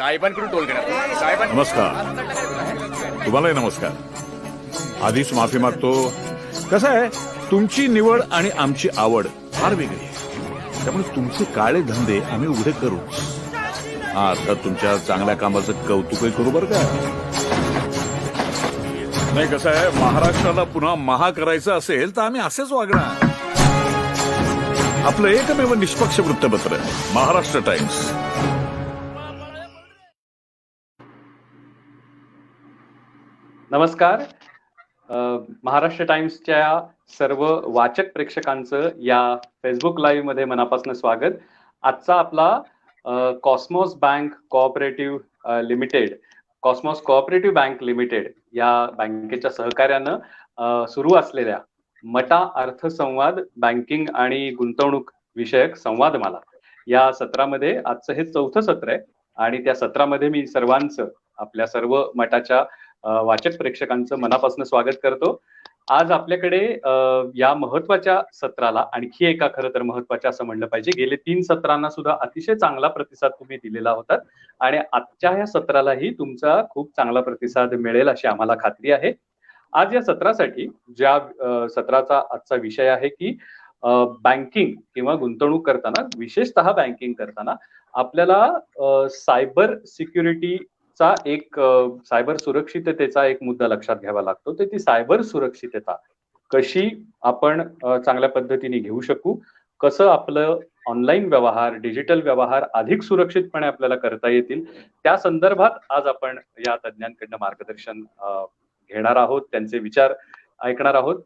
साहेबांकडून toll घेणार साहेबां नमस्कार. तुम्हालाही नमस्कार. आधीच माफी मागतो. कसं आहे, तुमची निवड आणि आमची आवड फार वेगळी आहे, त्यामुळे तुमचे काळे धंदे आम्ही उघडे करू. हा, आता तुमच्या चांगल्या कामाचं कौतुकही करू बरं का. नाही, कसं आहे, महाराष्ट्राला पुन्हा महा करायचं असेल तर आम्ही असेच वागणार. आपलं एकमेव निष्पक्ष वृत्तपत्र महाराष्ट्र टाइम्स. नमस्कार. महाराष्ट्र टाइम्सच्या सर्व वाचक प्रेक्षकांचं या फेसबुक लाईव्ह मध्ये मनापासून स्वागत. आजचा आपला Cosmos bank cooperative limited, Cosmos cooperative bank limited या बँकेच्या सहकार्यानं सुरू असलेल्या मटा अर्थसंवाद बँकिंग आणि गुंतवणूक विषयक संवादमाला या सत्रामध्ये आजचं हे 4थं सत्र आहे आणि त्या सत्रामध्ये मी सर्वांचं, आपल्या सर्व मटाच्या वाचक प्रेक्षकांचं मनापासून स्वागत करतो. आज आपल्याकडे या महत्वाच्या सत्राला आणखी एका, खरं तर महत्वाच्या असं म्हणलं पाहिजे, गेले 3 सत्रांना सुद्धा अतिशय चांगला प्रतिसाद तुम्ही दिलेला होता आणि आजच्या ह्या सत्रालाही तुमचा खूप चांगला प्रतिसाद मिळेल अशी आम्हाला खात्री आहे. आज या सत्रासाठी ज्या सत्राचा आजचा विषय आहे की बँकिंग किंवा गुंतवणूक करताना, विशेषतः बँकिंग करताना आपल्याला सायबर सिक्युरिटी चा एक, सायबर सुरक्षिततेचा एक मुद्दा लक्षात घ्यावा लागतो. तर ती सायबर सुरक्षितता कशी आपण चांगल्या पद्धतीने घेऊ शकू, कसं आपलं ऑनलाईन व्यवहार, डिजिटल व्यवहार अधिक सुरक्षितपणे आपल्याला करता येतील, त्या संदर्भात आज आपण या तज्ञांकडनं मार्गदर्शन घेणार आहोत, त्यांचे विचार ऐकणार आहोत,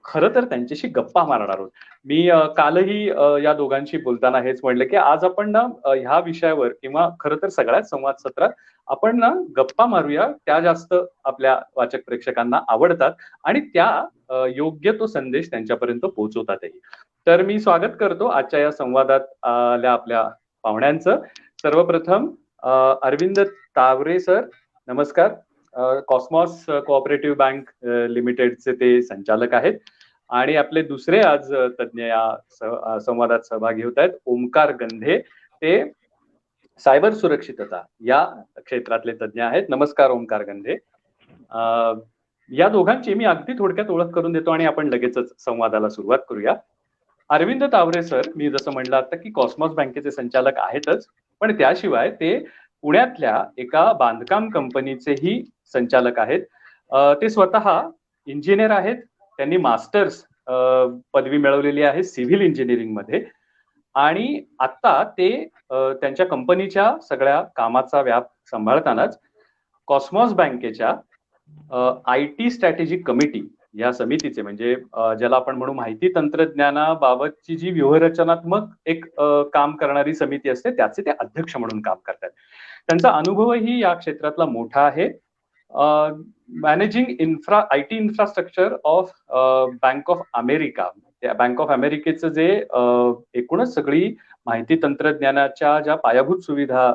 खरं तर त्यांच्याशी गप्पा मारणार आहोत. मी कालही या दोघांशी बोलताना हेच म्हणलं की आज आपण ना ह्या विषयावर, किंवा खरं तर सगळ्याच संवाद सत्रात आपण ना गप्पा मारूया, त्या जास्त आपल्या वाचक प्रेक्षकांना आवडतात आणि त्या योग्य तो संदेश त्यांच्यापर्यंत पोहोचवतातही. तर मी स्वागत करतो आजच्या या संवादात आल्या आपल्या पाहुण्यांचं. सर्वप्रथम अरविंद तावरे सर, नमस्कार. कॉस्मॉस कोऑपरेटिव्ह बँक लिमिटेडचे ते संचालक आहेत. आणि आपले दुसरे आज तज्ञ या संवादात सहभागी होत आहेत, ओमकार गंधे. ते सायबर सुरक्षितता या क्षेत्रातले तज्ञ आहेत. नमस्कार ओमकार गंधे. या दोघांची मी अगदी थोडक्यात ओळख करून देतो आणि आपण लगेचच संवादाला सुरुवात करूया. अरविंद तावरे सर, मी जसं म्हणलं आता की कॉस्मॉस बँकेचे संचालक आहेतच, पण त्याशिवाय ते पुण्यातल्या एका बांधकाम कंपनीचेही संचालक आहेत. ते स्वतः इंजिनियर आहेत. त्यांनी मास्टर्स पदवी मिळवलेली आहे सिव्हिल इंजिनिअरिंग मध्ये आणि आता ते त्यांच्या कंपनीच्या सगळ्या कामाचा व्याप सांभाळतानाच कॉस्मॉस बँकेच्या IT स्ट्रॅटेजिक कमिटी या समितीचे, म्हणजे ज्याला आपण म्हणू माहिती तंत्रज्ञानाबाबतची जी व्यूहरचनात्मक एक काम करणारी समिती असते, त्याचे ते अध्यक्ष म्हणून काम करतात. त्यांचा अनुभवही या क्षेत्रातला मोठा आहे. Managing IT infrastructure of bank of America, त्या बँक ऑफ अमेरिकेचं जे एकूणच सगळी माहिती तंत्रज्ञानाच्या ज्या पायाभूत सुविधा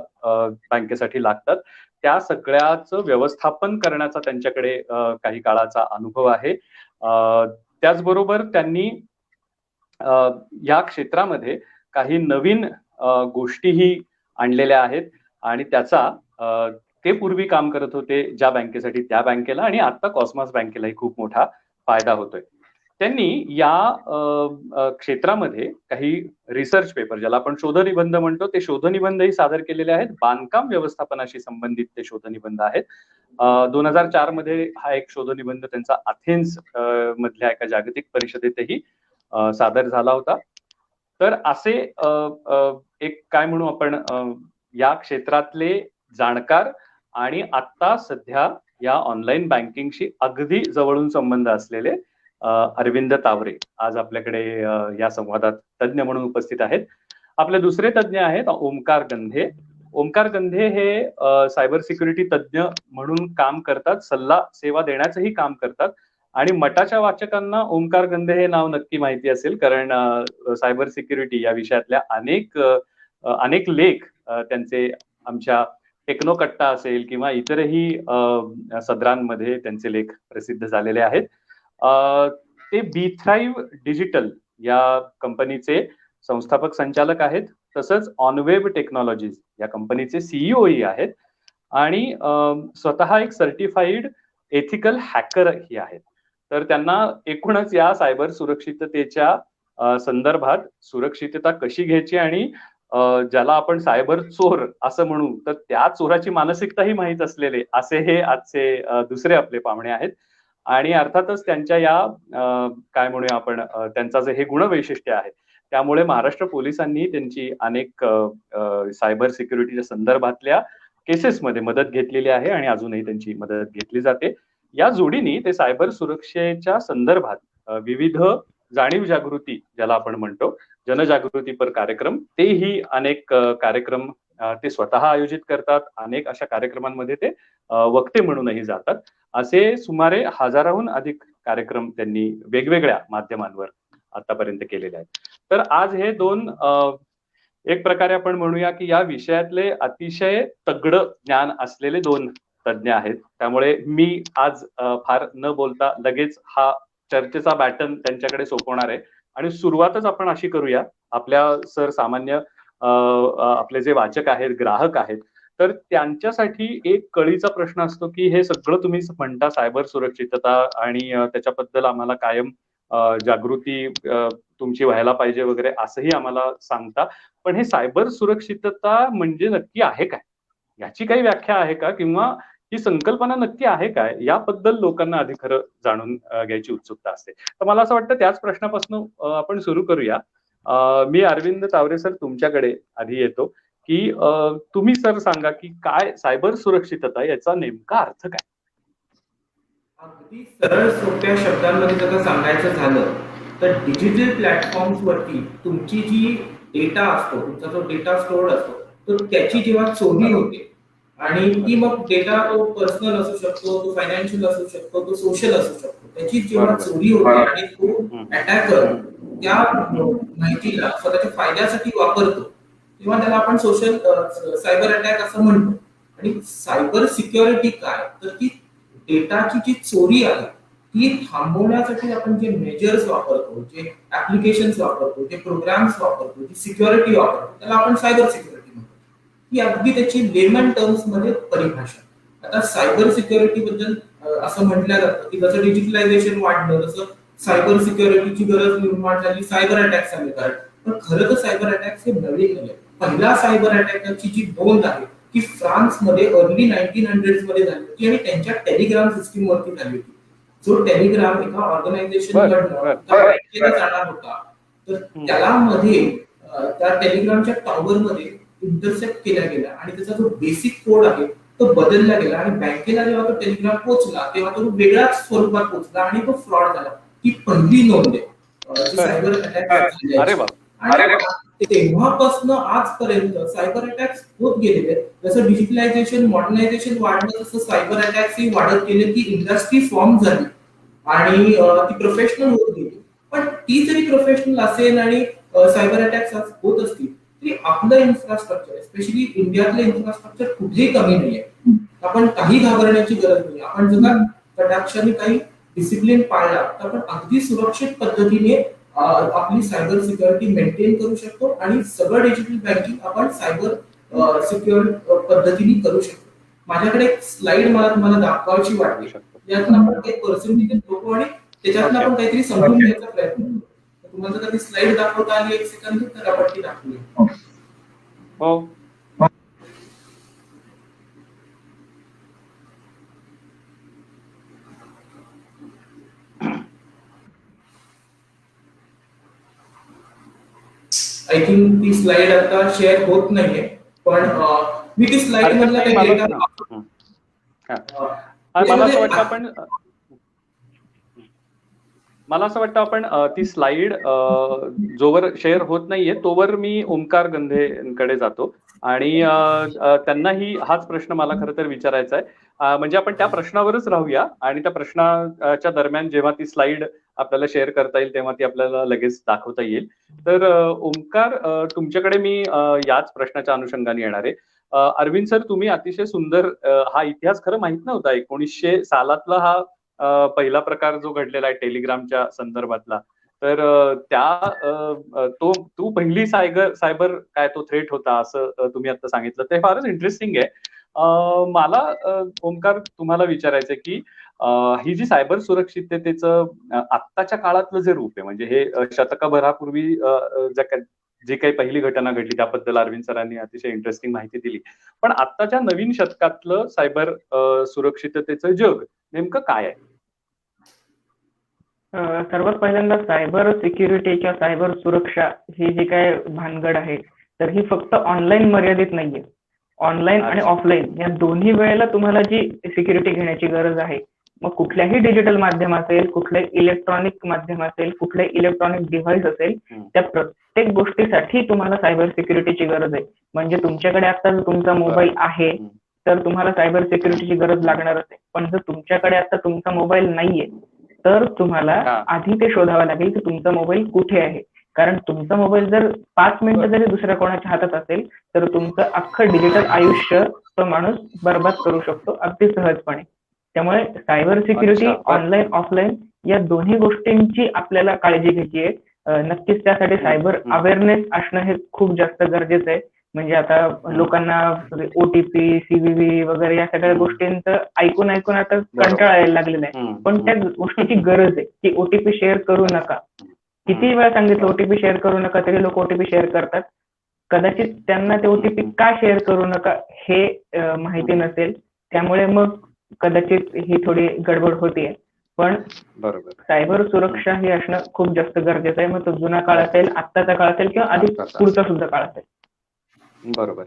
बँकेसाठी लागतात त्या सगळ्याचं व्यवस्थापन करण्याचा त्यांच्याकडे काही काळाचा अनुभव आहे. त्याचबरोबर त्यांनी या क्षेत्रामध्ये काही नवीन गोष्टीही आणलेल्या आहेत आणि त्याचा ते पूर्वी काम करत होते ज्या बँकेसाठी त्या बँकेला आणि आता कॉस्मॉस बँकेलाही खूप मोठा फायदा होतोय. त्यांनी या क्षेत्रामध्ये काही रिसर्च पेपर, ज्याला आपण शोधनिबंध म्हणतो, ते शोधनिबंधही सादर केलेले आहेत. बांधकाम व्यवस्थापनाशी संबंधित ते शोधनिबंध आहेत. 2004 मध्ये हा एक शोधनिबंध त्यांचा अथेन्स मधल्या एका जागतिक परिषदेतही सादर झाला होता. तर असे एक, काय म्हणू आपण, या क्षेत्रातले जाणकार आणि आता सध्या या ऑनलाईन बँकिंगशी अगदी जवळून संबंध असलेले अरविंद तावरे आज आपल्याकडे या संवादात तज्ञ म्हणून उपस्थित आहेत. आपले दुसरे तज्ञ आहेत ओमकार गंधे. ओमकार गंधे हे सायबर सिक्युरिटी तज्ञ म्हणून काम करतात, सल्ला सेवा देण्याचंही काम करतात आणि मटाच्या वाचकांना ओमकार गंधे हे नाव नक्की माहिती असेल, कारण सायबर सिक्युरिटी या विषयातल्या अनेक लेख त्यांचे आमच्या टेक्नोकट्टा असेल किंवा इतरही सदरांमध्ये त्यांचे लेख प्रसिद्ध झालेले आहेत. ते B-Thrive डिजिटल या कंपनीचे संस्थापक संचालक आहेत. तसंच ऑनवेब टेक्नॉलॉजीज या कंपनीचे सीईओही आहेत आणि स्वतः एक सर्टिफाईड एथिकल हॅकर ही आहेत. तर त्यांना एकूणच या सायबर सुरक्षिततेच्या संदर्भात सुरक्षितता कशी घ्यायची आणि ज्याला आपण सायबर चोर असं म्हणू तर त्या चोराची मानसिकताही माहीत असलेले असे हे आजचे दुसरे आपले पाहुणे आहेत. आणि अर्थातच त्यांच्या या काय म्हणूया आपण त्यांचा जे हे गुणवैशिष्ट्य आहे त्यामुळे महाराष्ट्र पोलिसांनी त्यांची अनेक सायबर सिक्युरिटीच्या संदर्भातल्या केसेसमध्ये मदत घेतलेली आहे आणि अजूनही त्यांची मदत घेतली जाते. या जोडीने ते सायबर सुरक्षेच्या संदर्भात विविध जाणीव जागृती ज्याला आपण म्हणतो जनजागृतीपर कार्यक्रम तेही अनेक कार्यक्रम ते स्वतः आयोजित करतात. अनेक अशा कार्यक्रमांमध्ये ते वक्ते म्हणूनही जातात. असे सुमारे हजाराहून अधिक कार्यक्रम त्यांनी वेगवेगळ्या माध्यमांवर आतापर्यंत केलेले आहेत. तर आज हे दोन एक प्रकारे आपण म्हणूया की या विषयातले अतिशय तगड ज्ञान असलेले दोन तज्ज्ञ आहेत. त्यामुळे मी आज फार न बोलता लगेच हा चर्चेचा बॅटन त्यांच्याकडे सोपवणार आहे आणि सुरुवातच आपण अशी करूया. आपल्या सर्वसामान्य आपले जे वाचक आहेत ग्राहक आहेत तर त्यांच्यासाठी एक कळीचा प्रश्न असतो की हे सगळं तुम्ही म्हणता सायबर सुरक्षितता आणि त्याच्याबद्दल आम्हाला कायम जागृती तुमची व्हायला पाहिजे वगैरे असंही आम्हाला सांगता, पण हे सायबर सुरक्षितता म्हणजे नक्की आहे काय, याची काही व्याख्या आहे का, किंवा ही संकल्पना नक्की आहे काय, याबद्दल लोकांना आधी खरं जाणून घ्यायची उत्सुकता असते. तर मला असं वाटतं त्याच प्रश्नापासून आपण सुरू करूया. मी अरविंद तावरे सर तुमच्याकडे आधी येतो की तुम्ही सर सांगा की काय सायबर सुरक्षितता याचा नेमका अर्थ काय? अगदी सरळ सोप्या शब्दांमध्ये जर सांगायचं झालं तर डिजिटल प्लॅटफॉर्म्स वरती तुमची जी डेटा असतो, तुमचा जो डेटा स्टोअर्ड असतो, तर त्याची जेव्हा चोरी होते आणि ती मग डेटा तो पर्सनल असू शकतो, तो फायनान्शियल असू शकतो, तो सोशल असू शकतो, त्याची जेव्हा चोरी होते आणि तो अटॅकर त्या माहितीला स्वतःच्या फायद्यासाठी वापरतो तेव्हा त्याला आपण सोशल सायबर अटॅक असं म्हणतो. आणि सायबर सिक्युरिटी काय तर ती डेटाची जी चोरी आहे ती थांबवण्यासाठी आपण जे मेजर्स वापरतो, जे ऍप्लिकेशन्स वापरतो, जे प्रोग्राम्स वापरतो, जी सिक्युरिटी वापरतो त्याला आपण सायबर सिक्युरिटी म्हणतो. ही अगदी त्याची लेमन टर्म्स मध्ये परिभाषा. आता सायबर सिक्युरिटी बद्दल असं म्हटलं जातं की जसं डिजिटलायझेशन वाढलं तसं सायबर सिक्युरिटीची गरज निर्माण झाली, सायबर अटॅक्स आले. कारण पण खरं तर सायबर अटॅक्स हे नवे केले. पहिला सायबर अटॅकची जी नोंद आहे ती फ्रान्समध्ये अर्ली 1900s मध्ये झाली होती आणि त्यांच्या टेलिग्राम सिस्टीम वरती झाली होती. जो टेलिग्राम एका ऑर्गनायझेशन कडनं जाणार होता तर त्याला मध्ये त्या टेलिग्रामच्या टॉवर मध्ये इंटरसेप्ट केला गेला आणि त्याचा जो बेसिक कोड आहे तो बदलला गेला आणि बँकेला जेव्हा तो टेलिग्राम पोहोचला तेव्हा तो वेगळ्याच स्वरूपात पोहोचला आणि तो फ्रॉड झाला. ही पहिली नोंद आहे जी सायबर अटॅक. तेव्हापासून आजपर्यंत सायबर अटॅक्स होत गेलेले आहेत. जसं डिजिटलायझेशन मॉडर्नायझेशन वाढलं तसं सायबर अटॅक्सही वाढत गेले. ती इंडस्ट्री फॉर्म झाली आणि ती प्रोफेशनल होत गेली. पण ती जरी प्रोफेशनल असेल आणि सायबर अटॅक्स होत असतील तरी आपलं इन्फ्रास्ट्रक्चर स्पेशली इंडियातलं इन्फ्रास्ट्रक्चर कुठेही कमी नाहीये. आपण काही घाबरण्याची गरज नाही. आपण जर कटाक्षाने काही डिसिप्लिन पाळला तर आपण अगदी सुरक्षित पद्धतीने आपली सायबर सिक्युरिटी मेंटेन करू शकतो आणि सगळं डिजिटल बँकिंग आपण सायबर सिक्युअर पद्धतीने करू शकतो. माझ्याकडे एक स्लाइड मला तुम्हाला दाखवायची वाटली. यातून आपण काही पर्सेंटेज बघू आणि त्याच्यातून आपण काहीतरी समजून घ्यायचा प्रयत्न करू. तुम्हाला जर ती स्लाइड दाखवता आली 1 सेकंद तर आपण ती दाखवूया. हो, आय थिंक ती स्लाइड आता शेअर होत नाहीये पण मी ती स्लाइड मधला काही डेटा मला असं वाटतं आपण ती स्लाइड जोवर शेअर होत नाहीये तोवर मी ओमकार गंधेकडे जातो आणि त्यांनाही हाच प्रश्न मला खरं तर विचारायचा आहे. म्हणजे आपण त्या प्रश्नावरच राहूया आणि त्या प्रश्नाच्या दरम्यान जेव्हा ती स्लाइड आपल्याला शेअर करता येईल तेव्हा ती आपल्याला लगेच दाखवता येईल. तर ओमकार, तुमच्याकडे मी याच प्रश्नाच्या अनुषंगाने येणार आहे. अरविंद सर, तुम्ही अतिशय सुंदर हा इतिहास खरं माहित नव्हता. 1900 सालातला हा पहिला प्रकार जो घडलेला आहे टेलिग्रामच्या संदर्भातला, तर तू पहिली सायबर काय तो थ्रेट होता असं तुम्ही आता सांगितलं, ते फारच इंटरेस्टिंग आहे. मला ओमकार तुम्हाला विचारायचं की ही जी सायबर सुरक्षिततेचं आत्ताच्या काळातलं जे रूप आहे, म्हणजे हे शतकभरापूर्वी जी काही पहिली घटना घडली त्याबद्दल अरविंद सरांनी अतिशय इंटरेस्टिंग माहिती दिली. पण आत्ताच्या नवीन शतकातलं सायबर सुरक्षिततेचं जग नेमकं काय आहे? सर्वात पहिल्यांदा सायबर सिक्युरिटी किंवा सायबर सुरक्षा ही जी काय भानगड आहे, तर ही फक्त ऑनलाईन मर्यादित नाहीये. ऑनलाईन आणि ऑफलाईन या दोन्ही वेळेला तुम्हाला जी सिक्युरिटी घेण्याची गरज आहे, मग कुठल्याही डिजिटल माध्यम असेल, कुठल्याही इलेक्ट्रॉनिक माध्यम असेल, कुठल्याही इलेक्ट्रॉनिक डिव्हाइस असेल, त्या प्रत्येक गोष्टीसाठी तुम्हाला सायबर सिक्युरिटीची गरज आहे. म्हणजे तुमच्याकडे आता जर तुमचा मोबाईल आहे, तर तुम्हाला सायबर सिक्युरिटीची गरज लागणारच आहे. पण जर तुमच्याकडे आता तुमचा मोबाईल नाहीये, तर तुम्हाला आधी ते शोधावं लागेल की तुमचा मोबाईल कुठे आहे. कारण तुमचा मोबाईल जर 5 मिनिटं जरी दुसऱ्या कोणाच्या हातात असेल, तर तुमचं अख्खं डिजिटल आयुष्य तो माणूस बरबाद करू शकतो अगदी सहजपणे. त्यामुळे सायबर सिक्युरिटी ऑनलाईन ऑफलाईन या दोन्ही गोष्टींची आपल्याला काळजी घ्यायची आहे. नक्कीच त्यासाठी सायबर अवेअरनेस असणं हे खूप जास्त गरजेचं आहे. म्हणजे आता लोकांना ओटीपी, सीव्हीव्ही वगैरे या सगळ्या गोष्टींचं ऐकून आता कंटाळा यायला लागलेला आहे. पण त्या गोष्टीची गरज आहे की ओटीपी शेअर करू नका. किती वेळा सांगितलं ओटीपी शेअर करू नका, तरी लोक ओटीपी शेअर करतात. कदाचित त्यांना ते ओटीपी का शेअर करू नका हे माहिती नसेल, त्यामुळे मग कदाचित ही थोडी गडबड होतीये. पण सायबर सुरक्षा ही असणं खूप जास्त गरजेचं आहे. मग तो जुना काळ असेल, आत्ताचा काळ असेल किंवा आधी पुढचा सुद्धा काळ असेल. बरोबर.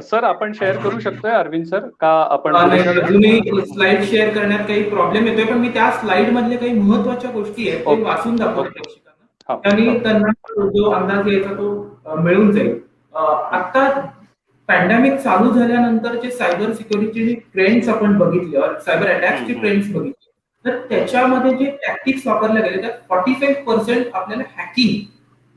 सर आपण शेअर करू शकतोय अरविंद सर का? आपण अजूनही स्लाइड शेअर करण्यात काही प्रॉब्लेम येतोय, पण मी त्या स्लाइड मधले काही महत्वाच्या गोष्टी आहेत ते वाचून दाखवतो प्रेक्षकांना, आणि त्यांना जो अंदाज यायचा तो मिळून जाईल. आता पॅन्डेमिक चालू झाल्यानंतर जे सायबर सिक्युरिटी ट्रेंड्स आपण बघितले, सायबर अटॅक्सचे ट्रेंड्स बघितले, तर त्याच्यामध्ये जे टॅक्टिक्स वापरले गेले त्यात 45% आपल्याला हॅकिंग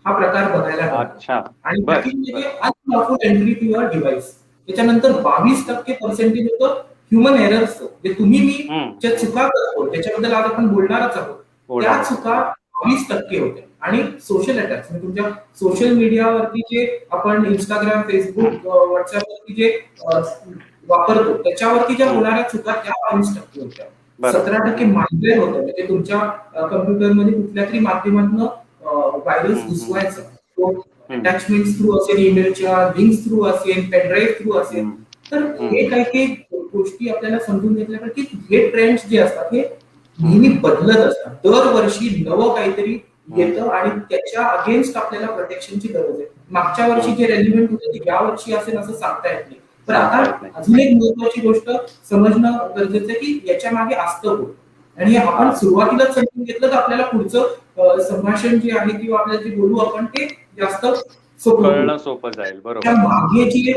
हा प्रकार बघायला मिळाला. आणि हॅकिंग म्हणजे unlawful entry to your device. त्याच्यानंतर 22% पर्सेंटेज होतं ह्युमन एरर्स, जे तुम्ही मी ज्या चुका करतो त्याच्याबद्दल आज आपण बोलणारच आहोत, त्या चुका 20% होत्या. आणि सोशल अटॅक्स म्हणजे तुमच्या सोशल मीडियावरती जे आपण इंस्टाग्राम, फेसबुक, व्हॉट्सअपवरती जे वापरतो त्याच्यावरती ज्या होणाऱ्या चुका त्या 22% होत्या. 17% मालवेअर होतं, म्हणजे तुमच्या कम्प्युटरमध्ये कुठल्या तरी माध्यमातून व्हायरस घुसवायचा, अटॅचमेंट थ्रू असेल, ईमेलच्या लिंक्स थ्रू असेल, पेनड्राईव्ह थ्रू असेल. तर हे काही गोष्टी आपल्याला समजून घेतल्या पाहिजे की हे ट्रेंड्स जे असतात हे नेहमी बदलत असतात. दरवर्षी नवं काहीतरी येतं आणि त्याच्या अगेन्स्ट आपल्याला प्रोटेक्शनची गरज आहे. मागच्या वर्षी जे रेलिव्हंट होतं ते या वर्षी असेल असं सांगता येत नाही. पण आता अजून एक महत्वाची गोष्ट समजणं गरजेचं आहे की याच्या मागे असतं कोण, आणि आपण सुरुवातीलाच समजून घेतलं तर आपल्याला पुढचं संभाषण जे आहे किंवा आपल्याला जे बोलू आपण ते जास्त सोपं जाईल. बरोबर. मागे जे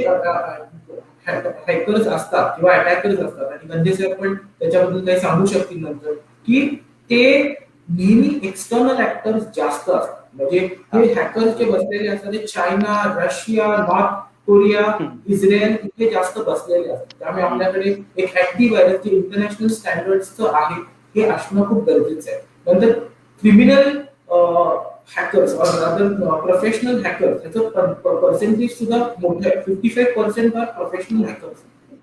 हॅकर्स असतात किंवा अटॅकर्स असतात, आणि गंधेसर पण त्याच्याबद्दल काही सांगू शकतील नंतर, की ते नेहमी एक्सटर्नल ऍक्टर्स जास्त असतात. म्हणजे हे हॅकर्स जे बसलेले असतात ते China, Russia, north Korea, Israel इथे जास्त बसलेले असतात. त्यामुळे आपल्याकडे एक अँटीव्हायरस जे इंटरनॅशनल स्टँडर्डचं आहे हे असणं खूप गरजेचं आहे. नंतर क्रिमिनल हॅकर्स प्रोफेशनल हॅकर्स याचं पर्सेंटेज सुद्धा मोठं आहे. 55% प्रोफेशनल हॅकर्स.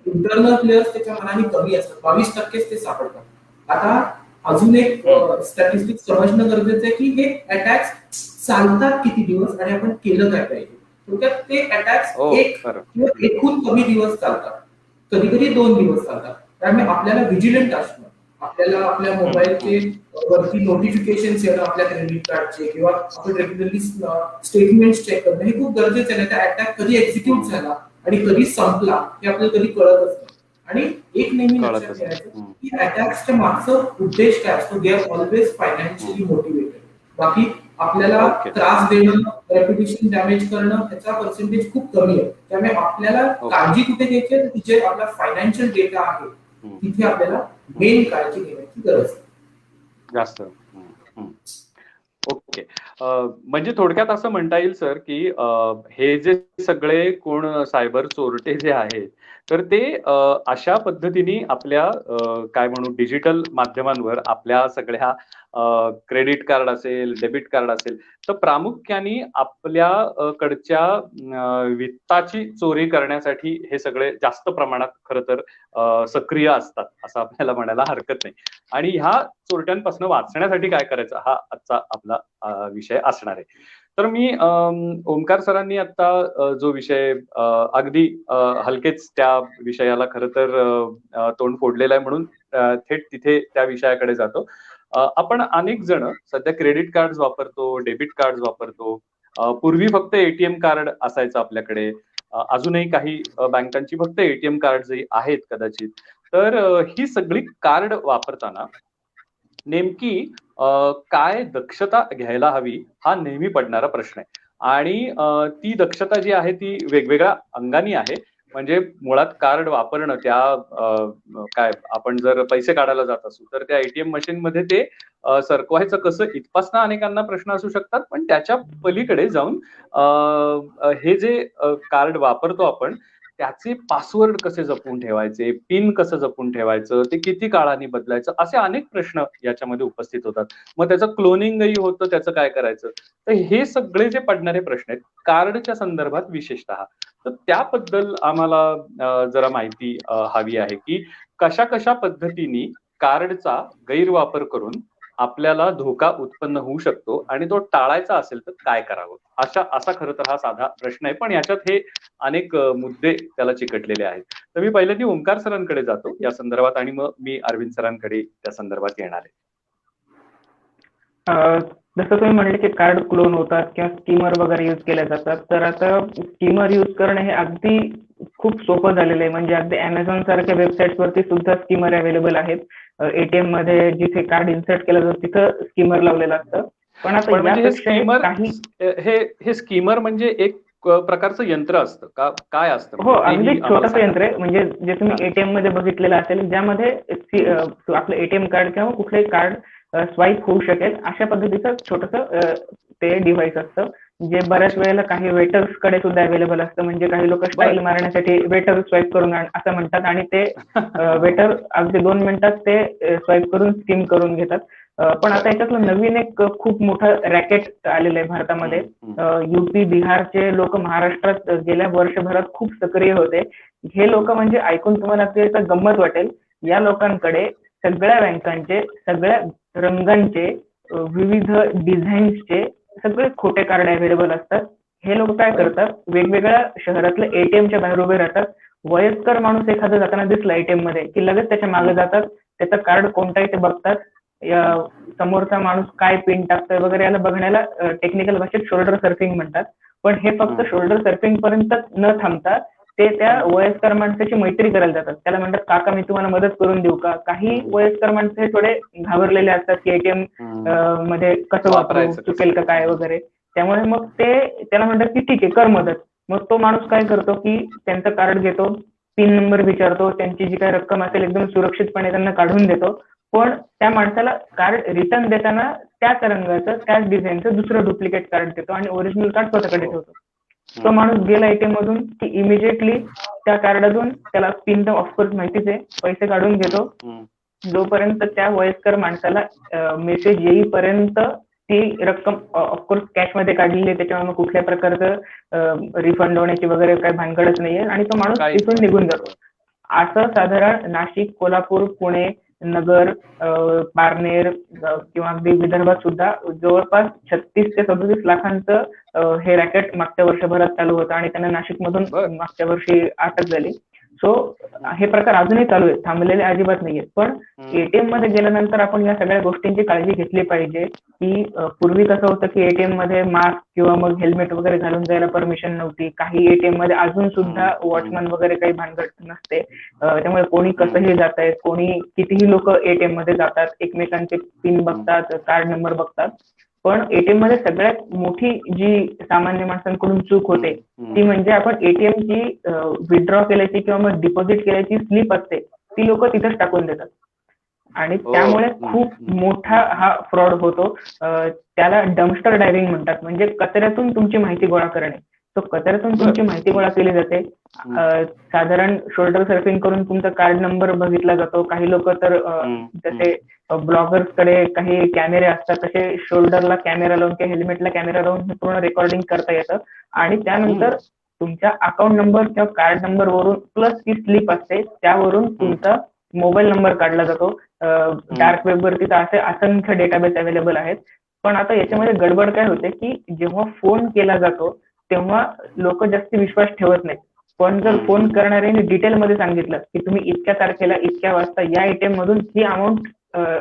इंटरनल प्लेयर्स त्याच्या मनाने कमी असतात, 22% ते सापडतात. आता अजून एक स्टॅटिस्टिक समजणं गरजेचं आहे की हे अटॅक्स चालतात किती दिवस आणि आपण केलं काय पाहिजे. थोडक्यात ते अटॅक्स एकूण कमी दिवस चालतात, कधी कधी 2 दिवस चालतात. त्यामुळे आपल्याला व्हिजिलंट असणं, आपल्याला आपल्या मोबाईलचे वरती नोटिफिकेशन येणं आपल्या क्रेडिट कार्डचे, किंवा आपण रेग्युलरली स्टेटमेंट्स चेक करणं हे खूप गरजेचं आहे. त्या अटॅक कधी एक्झिक्यूट झाला आणि कधी संपला हे आपल्याला कधी कळत असतं. आणि एक नेहमी लक्षात ठेवायचं की अटॅक्सच्या मागचा उद्देश काय असतो. They are always financially motivated. बाकी आपल्याला त्रास देणं, रेप्युटेशन डॅमेज करणं ह्याचा पर्सेंटेज खूप कमी आहे. त्यामुळे आपल्याला काळजी कुठे घ्यायची आहे, तिथे आपला फायनान्शियल डेटा आहे तिथे आपल्याला मेन काळजी घेण्याची गरज आहे जास्त. ओके. म्हणजे थोडक्यात असं म्हणता येईल सर की हे जे सगळे कोण सायबर चोरटे जे आहेत तर ते अशा पद्धतीने आपल्या काय म्हणू डिजिटल माध्यमांवर आपल्या सगळ्या क्रेडिट कार्ड असेल, डेबिट कार्ड असेल, तर प्रामुख्याने आपल्या कडच्या वित्ताची चोरी करण्यासाठी हे सगळे जास्त प्रमाणात खरं तर सक्रिय असतात असं आपल्याला म्हणायला हरकत नाही. आणि ह्या चोरट्यांपासून वाचण्यासाठी काय करायचं हा आजचा आपला विषय असणार आहे. तर मी ओमकार सरांनी आता जो विषय अगदी हलकेच त्या विषयाला खरं तर तोंड फोडलेलं आहे म्हणून थेट तिथे त्या विषयाकडे जातो. आपण अनेक जण सध्या क्रेडिट कार्ड वापरतो, डेबिट कार्ड वापरतो. पूर्वी फक्त एटीएम कार्ड असायचं आपल्याकडे. अजूनही काही बँकांची फक्त एटीएम कार्डही आहेत कदाचित. तर ही सगळी कार्ड वापरताना नेमकी काय दक्षता घ्यायला हवी हा नेहमी पडणारा प्रश्न आहे. आणि ती दक्षता जी आहे ती वेगवेगळ्या अंगानी आहे. म्हणजे मुळात कार्ड वापरणं काय आपण जर पैसे काढायला जात असू तर त्या एटीएम मशीन मध्ये ते सरकवायचं कसं इथपासनं अनेकांना प्रश्न असू शकतात. पण त्याच्या पलीकडे जाऊन हे जे कार्ड वापरतो आपण त्याचे पासवर्ड कसे जपून ठेवायचे, पिन कसं जपून ठेवायचं, ते किती काळाने बदलायचं, असे अनेक प्रश्न याच्यामध्ये उपस्थित होतात. मग त्याचं क्लोनिंगही होतं, त्याचं काय करायचं. तर हे सगळे जे पडणारे प्रश्न आहेत कार्डच्या संदर्भात विशेषतः, तर त्याबद्दल आम्हाला जरा माहिती हवी आहे की कशा कशा पद्धतीने कार्डचा गैरवापर करून आपल्याला धोका उत्पन्न होऊ शकतो आणि तो टाळायचा असेल तर काय करावं. असा खरं तर हा साधा प्रश्न आहे. पण याच्यात हे अनेक मुद्दे त्याला चिकटलेले आहेत. तर मी पहिल्यांदा ओमकार सरांकडे जातो या संदर्भात आणि मग मी अरविंद सरांकडे त्या संदर्भात येणार आहे. जसं तुम्ही म्हणले की कार्ड क्लोन होतात किंवा स्कीमर वगैरे युज केल्या जातात, तर आता स्कीमर युज करणं हे अगदी खूप सोपं झालेलं आहे. म्हणजे अगदी अमेझॉन सारख्या वेबसाईट वरती सुद्धा स्कीमर अवेलेबल आहेत. एटीएम मध्ये जिथे कार्ड इन्सर्ट केलं जातं तिथं स्कीमर लावलेलं असतं. पण आता म्हणजे हे स्कीमर म्हणजे एक प्रकारचं यंत्र असतं का, काय असतं? हो, अगदी छोटंसं यंत्र आहे. म्हणजे जे तुम्ही एटीएम मध्ये बघितलेलं असेल, ज्यामध्ये आपलं एटीएम कार्ड किंवा कुठलंही कार्ड स्वाईप होऊ शकेल अशा पद्धतीचं छोटंसं ते डिव्हाइस असतं. जे बऱ्याच वेळेला काही वेटर्स कडे सुद्धा अवेलेबल असतं. म्हणजे काही लोक स्टाईल मारण्यासाठी वेटर स्वाईप करून असं म्हणतात आणि ते वेटर अगदी 2 मिनिटात ते स्वाईप करून स्कीम करून घेतात. पण आता याच्यातलं नवीन एक खूप मोठं रॅकेट आलेलं आहे भारतामध्ये. युपी बिहारचे लोक महाराष्ट्रात गेल्या वर्षभरात खूप सक्रिय होते. हे लोक म्हणजे ऐकून तुम्हाला ते गंमत वाटेल, या लोकांकडे सगळ्या बँकांचे, सगळ्या रंगांचे, विविध डिझाईन्सचे सगळे खोटे कार्ड अवेलेबल असतात. हे लोक काय करतात, वेगवेगळ्या शहरातल्या एटीएमच्या बाहेर उभे राहतात. वयस्कर माणूस एखादा जाताना दिसला एटीएम मध्ये की लगेच त्याच्या मागे जातात, त्याचं कार्ड कोणतं आहे ते बघतात, समोरचा माणूस काय पिन टाकतोय वगैरे याला बघण्याला टेक्निकल भाषेत शोल्डर सर्फिंग म्हणतात. पण हे फक्त शोल्डर सर्फिंग पर्यंत न थांबता ते त्या वयस्कर माणसाची मैत्री करायला जातात. त्याला म्हणतात, काका मी तुम्हाला मदत करून देऊ का. काही वयस्कर माणसं हे थोडे घाबरलेले असतात की एटीएम मध्ये कसं वापरू, चुकेल का काय वगैरे. त्यामुळे मग ते त्याला म्हणतात की ठीक आहे कर मदत. मग तो माणूस काय करतो की त्यांचं कार्ड घेतो, पिन नंबर विचारतो, त्यांची जी काही रक्कम असेल एकदम सुरक्षितपणे त्यांना काढून देतो. पण त्या माणसाला कार्ड रिटर्न देताना त्याच रंगाचं, त्याच डिझाईनचं दुसरं डुप्लिकेट कार्ड देतो आणि ओरिजिनल कार्ड स्वतःकडे ठेवतो. तो माणूस गेला एटीएम मधून की इमिजिएटली त्या कार्डातून त्याला पिन तर ऑफकोर्स माहितीच आहे, पैसे काढून घेतो. जोपर्यंत त्या वयस्कर माणसाला मेसेज येईपर्यंत ती रक्कम ऑफकोर्स कॅश मध्ये काढलेली आहे, त्याच्यामुळे मग कुठल्या प्रकारचं रिफंड होण्याची वगैरे काही भानगडच नाहीये आणि तो माणूस तिथून निघून जातो. असं साधारण नाशिक, कोल्हापूर, पुणे, नगर, पारनेर किंवा अगदी विदर्भात सुद्धा जवळपास 36 ते 37 लाखांचं हे रॅकेट मागच्या वर्षभरात चालू होतं आणि त्यांना नाशिकमधून मागच्या वर्षी अटक झाली. सो हे प्रकार अजूनही चालू आहेत, थांबलेले अजिबात नाहीयेत. पण एटीएम मध्ये गेल्यानंतर आपण या सगळ्या गोष्टींची काळजी घेतली पाहिजे. की पूर्वी कसं होतं की एटीएम मध्ये मास्क किंवा मग हेल्मेट वगैरे घालून जायला परमिशन नव्हती. काही एटीएम मध्ये अजून सुद्धा वॉचमन वगैरे काही भानगड नसते. त्यामुळे कोणी कसंही जात आहेत, कोणी कितीही लोक एटीएम मध्ये जातात, एकमेकांचे पिन बघतात, कार्ड नंबर बघतात. पण एटीएम मध्ये सगळ्यात मोठी जी सामान्य माणसांकडून चूक होते ती म्हणजे आपण एटीएम ची विथड्रॉ केल्याची किंवा मग डिपॉझिट केल्याची स्लिप असते ती लोक तिथेच टाकून देतात आणि त्यामुळे खूप मोठा हा फ्रॉड होतो. त्याला डम्पस्टर डायव्हिंग म्हणतात. म्हणजे कचऱ्यातून तुमची माहिती गोळा करणे. सो कचऱ्यातून तुमची माहिती गोळा केली जाते. साधारण शोल्डर सर्फिंग करून तुमचा कार्ड नंबर बघितला जातो. काही लोक तर जसे ब्लॉगर्स कडे काही कॅमेरे असतात तसे शोल्डरला कॅमेरा लावून किंवा हेल्मेटला कॅमेरा लावून पूर्ण रेकॉर्डिंग करता येतं आणि त्यानंतर तुमच्या अकाउंट नंबर किंवा कार्ड नंबर वरून प्लस ती स्लिप असते त्यावरून तुमचा मोबाईल नंबर काढला जातो. डार्क वेब वरती तर असे असंख्य डेटाबेस अवेलेबल आहेत. पण आता याच्यामध्ये गडबड काय होते की जेव्हा फोन केला जातो तेव्हा लोक जास्त विश्वास ठेवत नाहीत. पण जर फोन करणाऱ्याने डिटेलमध्ये सांगितलं की तुम्ही इतक्या तारखेला इतक्या वाजता या ATM मधून ही अमाऊंट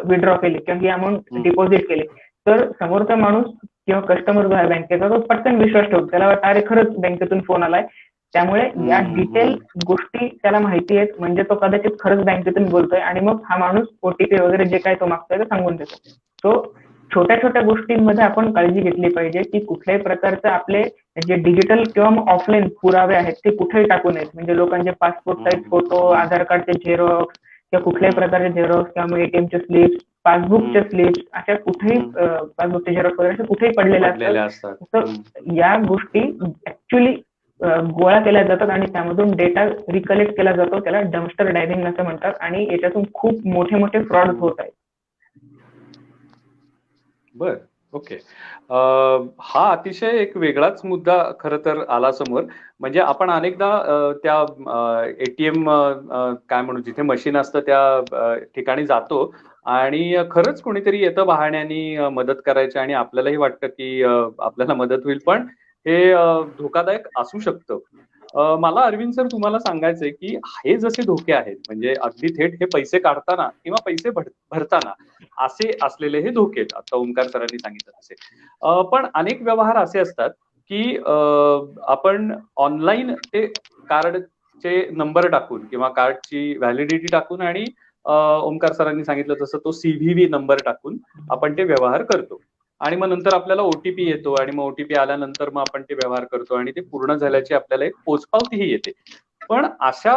विड्रॉ केली किंवा ही अमाऊंट डिपॉझिट केली तर समोरचा माणूस किंवा कस्टमर जो आहे बँकेचा तो पटकन विश्वास ठेवतो. त्याला वाटतं अरे खरंच बँकेतून फोन आलाय. त्यामुळे या डिटेल गोष्टी त्याला माहिती आहेत म्हणजे तो कदाचित खरंच बँकेतून बोलतोय आणि मग हा माणूस OTP वगैरे जे काय तो मागतोय ते सांगून देतो. सो छोट्या छोट्या गोष्टींमध्ये आपण काळजी घेतली पाहिजे की कुठल्याही प्रकारचे आपले जे डिजिटल किंवा ऑफलाईन पुरावे आहेत ते कुठेही टाकू नयेत. म्हणजे लोकांचे पासपोर्ट साईज फोटो, आधार कार्डचे झेरॉक्स किंवा कुठल्याही प्रकारचे झेरॉक्स किंवा ATMचे स्लिप्स, पासबुकचे स्लिप्स अशा कुठेही पासबुकचे झेरॉक्स वगैरे असे कुठेही पडलेले असतात. तर या गोष्टी ऍक्च्युली गोळा केल्या जातात आणि त्यामधून डेटा रिकलेक्ट केला जातो. त्याला डम्पस्टर डायव्हिंग असं म्हणतात आणि याच्यातून खूप मोठे मोठे फ्रॉड होत आहेत. बर, ओके. हा अतिशय एक वेगळाच मुद्दा खरं तर आला समोर. म्हणजे आपण अनेकदा त्या ATM काय म्हणू जिथे मशीन असतं त्या ठिकाणी जातो आणि खरंच कोणीतरी येतं बहाण्याने मदत करायची आणि आपल्यालाही वाटतं की आपल्याला मदत होईल पण हे धोकादायक असू शकतं. मला अरविंद सर तुम्हाला सांगायचंय की हे जसे धोके आहेत म्हणजे अगदी थेट हे पैसे काढताना किंवा पैसे भरताना असे असलेले हे धोके आहेत आता ओंकार सरांनी सांगितलं तसे. पण अनेक व्यवहार असे असतात की आपण ऑनलाईन ते कार्डचे नंबर टाकून किंवा कार्डची व्हॅलिडिटी टाकून आणि ओंकार सरांनी सांगितलं तसं तो CVV नंबर टाकून आपण ते व्यवहार करतो आणि मग नंतर आपल्याला OTP येतो आणि मग OTP आल्यानंतर मग आपण ते व्यवहार करतो आणि ते पूर्ण झाल्याची आपल्याला एक पोचपावतीही येते. पण अशा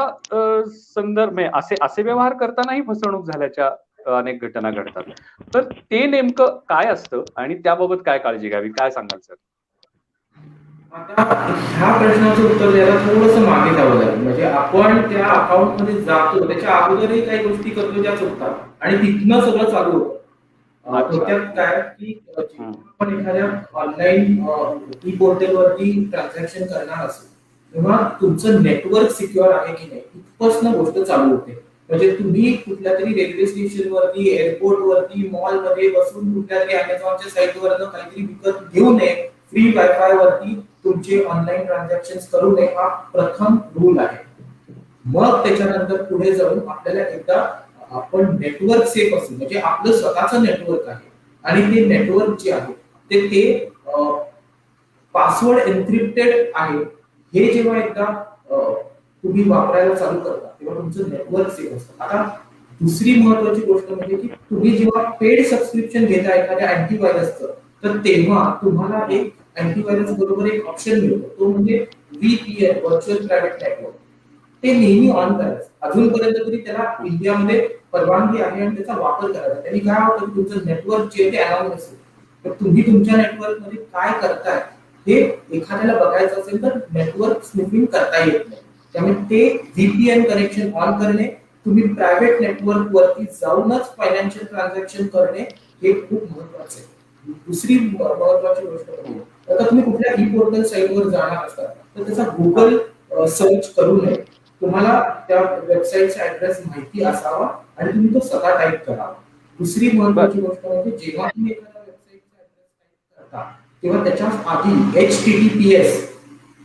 असे व्यवहार करतानाही फसवणूक झाल्याच्या अनेक घटना घडतात. तर ते नेमकं काय असतं आणि त्याबाबत काय काळजी घ्यावी काय सांगाल सर? आता ह्या प्रश्नाचं उत्तर द्यायला थोडंसं मागे जावं लागेल. म्हणजे आपण त्या अकाउंट मध्ये जातो त्याच्या अगोदरही काही गोष्टी करतो ज्या चुकतात आणि तिथनं सगळं चालू होतं. थोडक्यात काय की आपण एखाद्या ऑनलाईन ई पोर्टल वरती ट्रान्झॅक्शन करणार असेल तेव्हा तुमचं नेटवर्क सिक्युअर आहे की नाही इथपासून गोष्ट चालू होते. म्हणजे तुम्ही कुठल्या तरी रेल्वे स्टेशन वरती, एअरपोर्ट वरती, मॉल मध्ये बसून कुठल्या तरी अमेझॉनच्या साईट वरनं काहीतरी विकत घेऊ नये. फ्री वायफाय वरती तुमचे ऑनलाईन ट्रान्झॅक्शन करू नये हा प्रथम रूल आहे. मग त्याच्यानंतर पुढे जाऊन आपल्याला एकदा आपण नेटवर्क सेफ असेल म्हणजे आपलं स्वतःचं नेटवर्क आहे आणि ते नेटवर्क जे आहे ते पासवर्ड एन्क्रिप्टेड आहे हे जेव्हा एकदा तुम्ही वापरायला चालू करता तेव्हा तुमचं नेटवर्क सेफ असतं. आता दुसरी महत्वाची गोष्ट म्हणजे की तुम्ही जेव्हा पेड सबस्क्रिप्शन घेता एखाद्या अँटीव्हायरसचं तर तेव्हा तुम्हाला एक अँटीव्हायरस बरोबर एक ऑप्शन मिळतो तो म्हणजे VPN व्हर्च्युअल प्रायव्हेट नेटवर्क. ते नेहमी ऑन करायचं. अजूनपर्यंत तरी त्याला इंडियामध्ये परवानगी आहे आणि त्याचा वापर करायचा. त्यांनी काय होतं की तुमचं नेटवर्क जे ते अलाउड असेल तर तुम्ही तुमच्या नेटवर्क मध्ये काय करताय हे एखाद्याला बघायचं असेल तर नेटवर्क स्निफिंग करता येत नाही. त्यामुळे ते VPN कनेक्शन ऑन करणे, तुम्ही प्रायव्हेट नेटवर्क वरती जाऊनच फायनान्शियल ट्रान्झॅक्शन करणे हे खूप महत्वाचं आहे. दुसरी महत्वाची गोष्ट म्हणजे आता तुम्ही कुठल्या ई पोर्टल साईटवर जाणार असता तर त्याचा गुगल सर्च करू नये. तुम्हाला त्या वेबसाईटचा ऍड्रेस माहिती असावा आणि तुम्ही तो स्वतः टाईप करावा. दुसरी महत्वाची गोष्ट म्हणजे जेव्हा तुम्ही एखाद्या वेबसाईटचा ऍड्रेस टाईप करता तेव्हा त्याच्या आधी HTTPS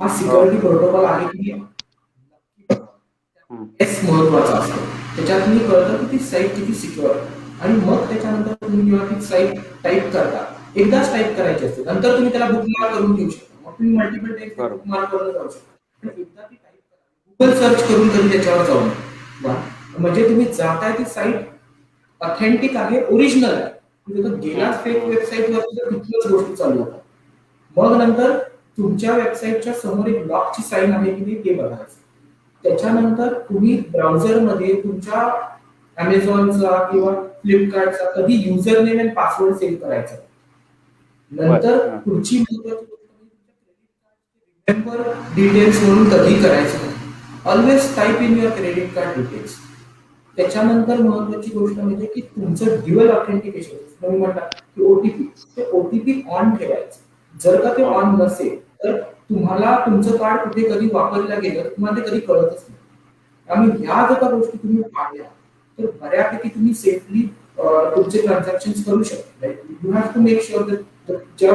हा सिक्युरिटी प्रोटोकॉल आहे की महत्वाचा असतो. त्याच्यातून कळतं की ती साईट किती सिक्युअर आहे आणि मग त्याच्यानंतर तुम्ही जेव्हा ती साईट टाईप करता एकदाच टाईप करायची असते नंतर तुम्ही त्याला बुकमार्क करून ठेवू शकता. मग तुम्ही मल्टिपल टाईप बुकमार्क करून जाऊ शकता. पण एकदा ती टाईप करा गुगल सर्च करून कधी त्याच्यावर जाऊ नये. म्हणजे तुम्ही जाताय ती साईट ऑथेंटिक आहे, ओरिजिनल आहे. तुम्ही गेलाच फेक वेबसाईट वर तिथल्याच गोष्टी चालू होतात. मग नंतर तुमच्या वेबसाईटच्या समोर एक लॉकची साईन आहे की नाही ते बघायचं. त्याच्यानंतर तुम्ही ब्राउझरमध्ये तुमच्या अमेझॉनचा किंवा फ्लिपकार्टचा कधी युजर नेम आणि पासवर्ड सेव्ह करायचा. नंतर पुढची महत्त्वाची गोष्ट म्हणजे तुमच्या क्रेडिट डिटेल्स म्हणून कधी करायचं नाही. Always type in your credit card details. त्याच्यानंतर महत्वाची गोष्ट म्हणजे की तुमचं ड्युअल ऑथेंटिकेशन तुम्ही म्हणता की ओटीपी, ते ओटीपी ऑन ठेवायचं. जर का ते ऑन नसेल तर तुम्हाला तुमचं कार्ड कुठे कधी वापरलं गेलं तुम्हाला ते कधी कळतच नाही. आणि ह्या जर का गोष्टी तुम्ही पाळल्या तर बऱ्यापैकी तुम्ही सेफली तुमचे ट्रान्झॅक्शन करू शकता. You have to make sure ज्या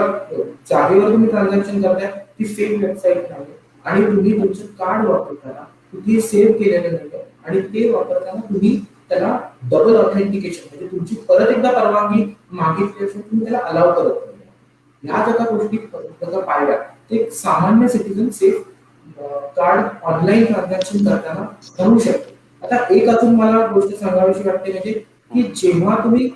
जागेवर तुम्ही ट्रान्झॅक्शन करताय ती सेफ वेबसाईट नाही आणि तुम्ही तुमचं कार्ड वापरताना कुठेही सेव्ह केलेलं नाही आणि ते वापरताना तुम्ही त्याला डबल ऑथेंटिकेशन म्हणजे तुमची परत एकदा परवानगी मागितल्याशिवाय तुम्ही त्याला अलाव करत नाही. ह्या जर का गोष्टी पाहिल्या ते सामान्य citizen safe card online transaction करताना करू शकतो. आता एक अजून मला गोष्ट सांगावीशी वाटते म्हणजे की जेव्हा तुम्ही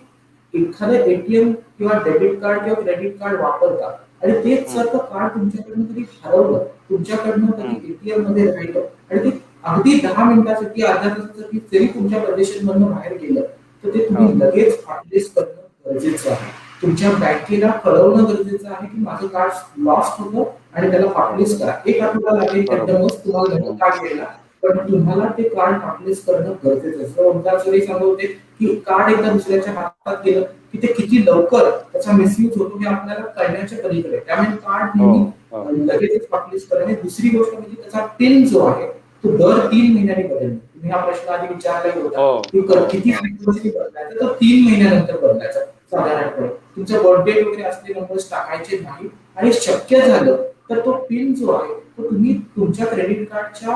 एखादं एटीएम किंवा डेबिट कार्ड किंवा क्रेडिट कार्ड वापरता आणि तेच जर कार्ड तुमच्याकडनं कधी हरवलं, तुमच्याकडनं कधी एटीएम मध्ये राहिलं आणि ते अगदी 10 मिनिटासाठी अर्ध्या तासासाठी जरी तुमच्या प्रदेशांमधून बाहेर गेलं तर ते तुम्ही लगेच हॉटलिस्ट करणं गरजेचं आहे. तुमच्या बँकेला कळवणं गरजेचं आहे की माझं कार्ड लॉस्ट होतं आणि त्याला हॉटलिस्ट करा. एक आठवडा लागेल त्याच्यामुळे तुम्हाला नवीन कार्ड घ्यायला, पण तुम्हाला ते कार्ड हॉटलिस्ट करणं गरजेचं आहे. उदाहरणार्थ सांगते की कार्ड एकदा दुसऱ्याच्या हातात गेलं की ते किती लवकर त्याचा मिसयूज होतो हे आपल्याला कळण्याच्या पलीकडे. त्यामुळे कार्ड नेहमी लगेचच हॉटलिस्ट करणे. दुसरी गोष्ट म्हणजे त्याचा पिन जो आहे तो दर 3 महिन्यांनी बदलणे. तुम्ही हा प्रश्न आधी विचारला होता की किती फ्रिक्वेन्सी बदलायचा, तर 3 महिन्यानंतर बदलायचा साधारणपणे. तुमचं बर्थडे वगैरे असले नंबर्स टाकायचे नाही आणि शक्य झालं तर तो पिन जो आहे तो तुम्ही तुमच्या क्रेडिट कार्डच्या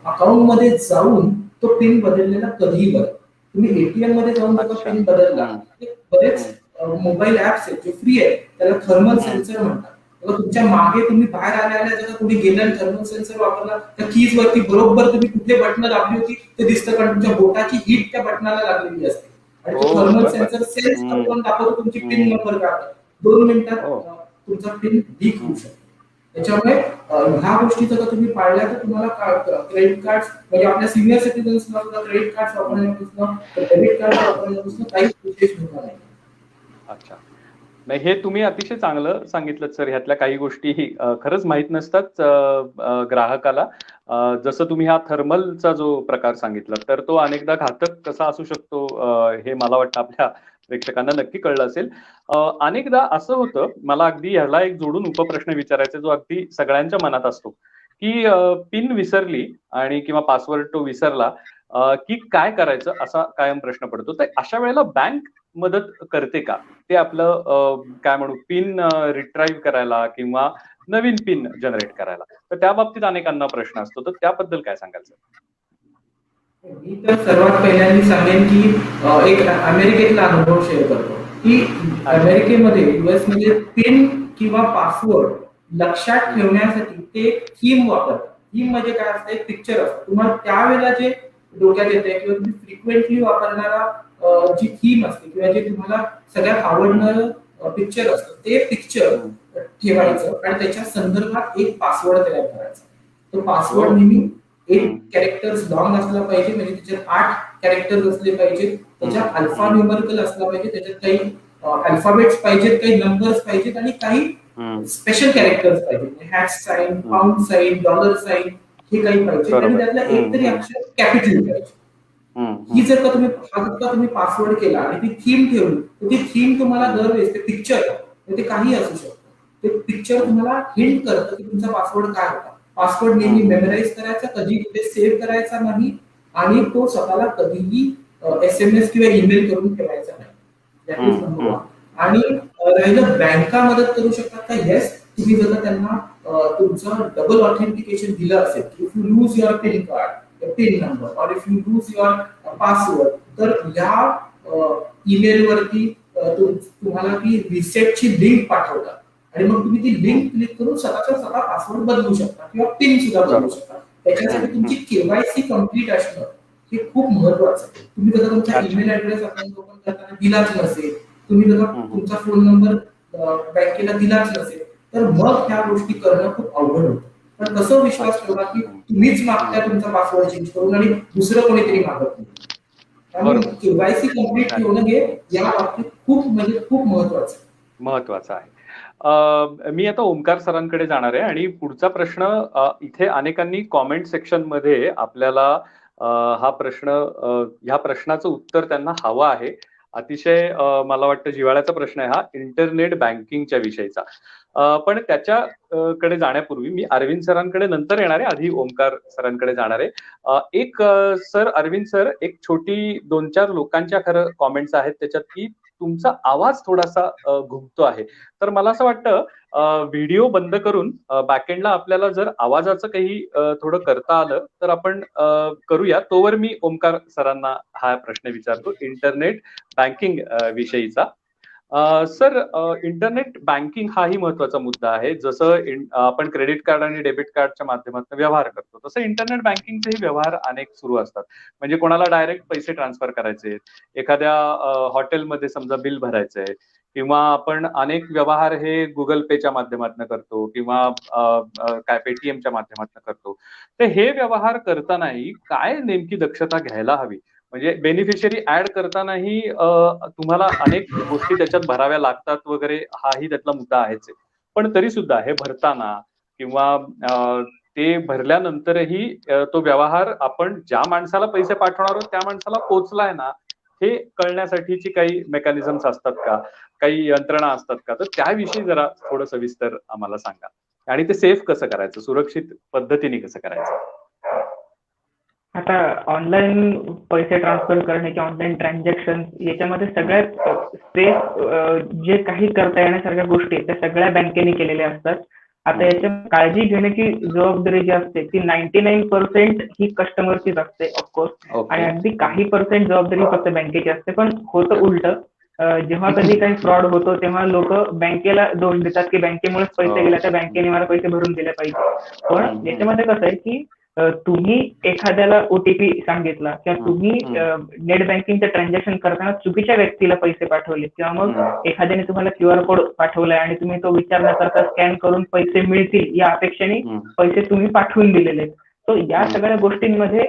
अकाउंट मध्ये जाऊन तो पिन बदललेला कधीही बदल. तुम्ही एटीएम मध्ये जाऊन तो पिन बदलला. बरेच मोबाईल ऍप्स आहेत जे फ्री आहेत त्याला थर्मल सेन्सर म्हणतात. तुमच्या मागे तुम्ही बाहेर आल्या जर कुठे गेला थर्मल सेन्सर वापरला तर कीज वरती बरोबर तुम्ही कुठे बटन दाबली होती ते दिसतं, कारण तुमच्या बोटाची हीट त्या बटनाला लागलेली असते आणि तो थर्मल सेन्सर सेन्स करून दाखवतो तुमची पिन नंबर काढतो. 2 मिनिटात तुमचा पिन लीक होऊ शकतो. त्याच्यामुळे ह्या गोष्टी जर तुम्ही पाळल्या तर तुम्हाला क्रेडिट कार्ड म्हणजे आपल्या सिनियर सिटीजन्सना सुद्धा क्रेडिट कार्ड वापरण्यापासून डेबिट कार्ड वापरण्यापासून काहीच विशेष धोका नाही. अच्छा, नाही हे तुम्ही अतिशय चांगलं सांगितलं सर. ह्यातल्या काही गोष्टी खरंच माहित नसतात ग्राहकाला. जसं तुम्ही हा थर्मलचा जो प्रकार सांगितला तर तो अनेकदा घातक कसा असू शकतो हे मला वाटतं आपल्या प्रेक्षकांना नक्की कळलं असेल. अनेकदा असं होतं, मला अगदी ह्याला एक जोडून उपप्रश्न विचारायचा जो अगदी सगळ्यांच्या मनात असतो की पिन विसरली आणि किंवा पासवर्ड तो विसरला की काय करायचं असा कायम प्रश्न पडतो. तर अशा वेळेला बँक मदत करते का ते आपलं काय म्हणू पिन रिट्राईव्ह करायला किंवा नवीन पिन जनरेट करायला? तर त्या बाबतीत अनेकांना प्रश्न असतो, तर त्याबद्दल काय सांगाल सर? मी तर सर्वात पहिल्यांदा सांगेन की एक अमेरिकेतला अनुभव शेअर करतो की अमेरिकेमध्ये युएस मध्ये पिन किंवा पासवर्ड लक्षात ठेवण्यासाठी ते थीम वापरतात. थीम म्हणजे काय असतं, एक पिक्चर असतं. तुम्हाला त्यावेळेला जे डोक्यात येते किंवा तुम्ही फ्रिक्वेंटली वापरणारा जी थीम असते किंवा जे तुम्हाला सगळ्यात आवडणारं पिक्चर असतं ते पिक्चर ठेवायचं आणि त्याच्या संदर्भात एक पासवर्ड तयार करायचा. तो पासवर्ड नेहमी 8 कॅरेक्टर्स लॉंग असला पाहिजे, म्हणजे त्याच्यात 8 कॅरेक्टर्स असले पाहिजे. त्याच्यात अल्फा न्यूमरिकल असला पाहिजे, त्याच्यात काही अल्फाबेट्स पाहिजेत, काही नंबर्स पाहिजेत आणि काही स्पेशल कॅरेक्टर्स पाहिजेत. Hash sign, pound sign, dollar sign हे काही पाहिजे आणि त्यातलं एक तरी अक्षर कॅपिटल पाहिजे. ही जर का तुम्ही पासवर्ड केला आणि ती थीम ठेवली तर ती थीम तुम्हाला दरवेळेस ते पिक्चर ते काही असू शकतं, ते पिक्चर तुम्हाला हिंट करतं की तुमचा पासवर्ड काय होता. पासवर्ड नेहमी मेमोराइज करायचा, कधी कुठे सेव्ह करायचा नाही आणि तो स्वतःला कधीही SMS किंवा ईमेल करून ठेवायचा नाही. आणि राहिलं बँका मदत करू शकतात का? येस, तुम्ही जर त्यांना तुमचं डबल ऑथेंटिकेशन दिलं असेल, if you lose your pin card, pin number, और if you lose your password, तर या ईमेल वरती तुम्हाला ती रिसेटची लिंक पाठवतात आणि मग तुम्ही ती लिंक क्लिक करून स्वतः पासवर्ड बदलू शकता किंवा पिन सुद्धा बदलू शकता. त्याच्यासाठी तुमची केवायसी कंप्लीट असणं हे खूप महत्वाचं आहे. तुम्ही जर तुमचा ईमेल ऍड्रेस अकाउंट ओपन करताना दिलाच नसेल, तुम्ही जर तुमचा फोन नंबर बँकेला दिलाच नसेल, तर मग ह्या गोष्टी करणं खूप अवघड होतं. पण कसं विश्वास ठेवा की तुम्हीच मागताय तुमचा पासवर्ड चेंज करून आणि दुसरं कोणीतरी मागत नाही. त्यामुळे केवायसी कंप्लीट ठेवणं हे या बाबतीत खूप महत्वाचं आहे. महत्वाचं आहे. मी आता ओमकार सरांकडे जाणार आहे आणि पुढचा प्रश्न इथे अनेकांनी कॉमेंट सेक्शन मध्ये आपल्याला हा प्रश्न ह्या प्रश्नाचं उत्तर त्यांना हवं आहे. अतिशय मला वाटतं जिव्हाळ्याचा प्रश्न आहे हा, इंटरनेट बँकिंगच्या विषयीचा. पण त्याच्या कडे जाण्यापूर्वी मी अरविंद सरांकडे नंतर येणार आहे, आधी ओमकार सरांकडे जाणार आहे. सर, अरविंद सर, एक छोटी 2-4 लोकांच्या खरं कॉमेंट्स आहेत त्याच्यात, की तुमचा आवाज थोडासा घुमतो आहे. तर मला असं वाटतं व्हिडिओ बंद करून बॅकएंडला आपल्याला जर आवाजाचं काही थोडं करता आलं तर आपण करूया. तोवर मी ओमकार सरांना हा प्रश्न विचारतो इंटरनेट बँकिंग विषयीचा. सर, इंटरनेट बँकिंग हाही महत्वाचा मुद्दा आहे. जसं आपण क्रेडिट कार्ड आणि डेबिट कार्डच्या माध्यमातून व्यवहार करतो, तसं इंटरनेट बँकिंगचेही व्यवहार अनेक सुरू असतात. म्हणजे कोणाला डायरेक्ट पैसे ट्रान्सफर करायचे, एखाद्या हॉटेलमध्ये समजा बिल भरायचंय, किंवा आपण अनेक व्यवहार हे गुगल पेच्या माध्यमातून करतो किंवा काय पेटीएमच्या माध्यमातून करतो. तर हे व्यवहार करतानाही काय नेमकी दक्षता घ्यायला हवी? म्हणजे बेनिफिशियरी ऍड करतानाही तुम्हाला अनेक गोष्टी त्याच्यात भराव्या लागतात वगैरे, हाही त्यातला मुद्दा आहेच आहे. पण तरी सुद्धा हे भरताना किंवा ते भरल्यानंतरही तो व्यवहार आपण ज्या माणसाला पैसे पाठवणार आहोत त्या माणसाला पोहोचलाय ना, हे कळण्यासाठीची काही मेकॅनिझम्स असतात का, काही यंत्रणा असतात का? तर त्याविषयी जरा थोडं सविस्तर आम्हाला सांगा. आणि ते सेफ कसं करायचं, सुरक्षित पद्धतीने कसं करायचं? आता ऑनलाईन पैसे ट्रान्सफर करणे किंवा ऑनलाईन ट्रान्झॅक्शन याच्यामध्ये सगळ्यात सेफ जे काही करता येण्यासारख्या गोष्टी आहेत, त्या सगळ्या बँकेने केलेल्या असतात. आता याच्या काळजी घेण्याची जबाबदारी जी असते ती 99% ही कस्टमरचीच असते ऑफकोर्स, आणि अगदी काही पर्सेंट जबाबदारी फक्त बँकेची असते. पण होतं उलट, जेव्हा कधी काही फ्रॉड होतो तेव्हा लोक बँकेला दोष देतात की बँकेमुळेच पैसे गेले, तर बँकेने मला पैसे भरून दिले पाहिजे. पण याच्यामध्ये कसं आहे की तुम्ही एखाद्याला ओटीपी सांगितला किंवा तुम्ही नेट बँकिंगचं ट्रान्झॅक्शन करताना चुकीच्या व्यक्तीला पैसे पाठवले, किंवा मग एखाद्याने तुम्हाला क्यूआर कोड पाठवलाय आणि तुम्ही तो विचार न करता स्कॅन करून पैसे मिळतील या अपेक्षेने पैसे तुम्ही पाठवून दिलेले आहेत. तो या सगळ्या गोष्टींमध्ये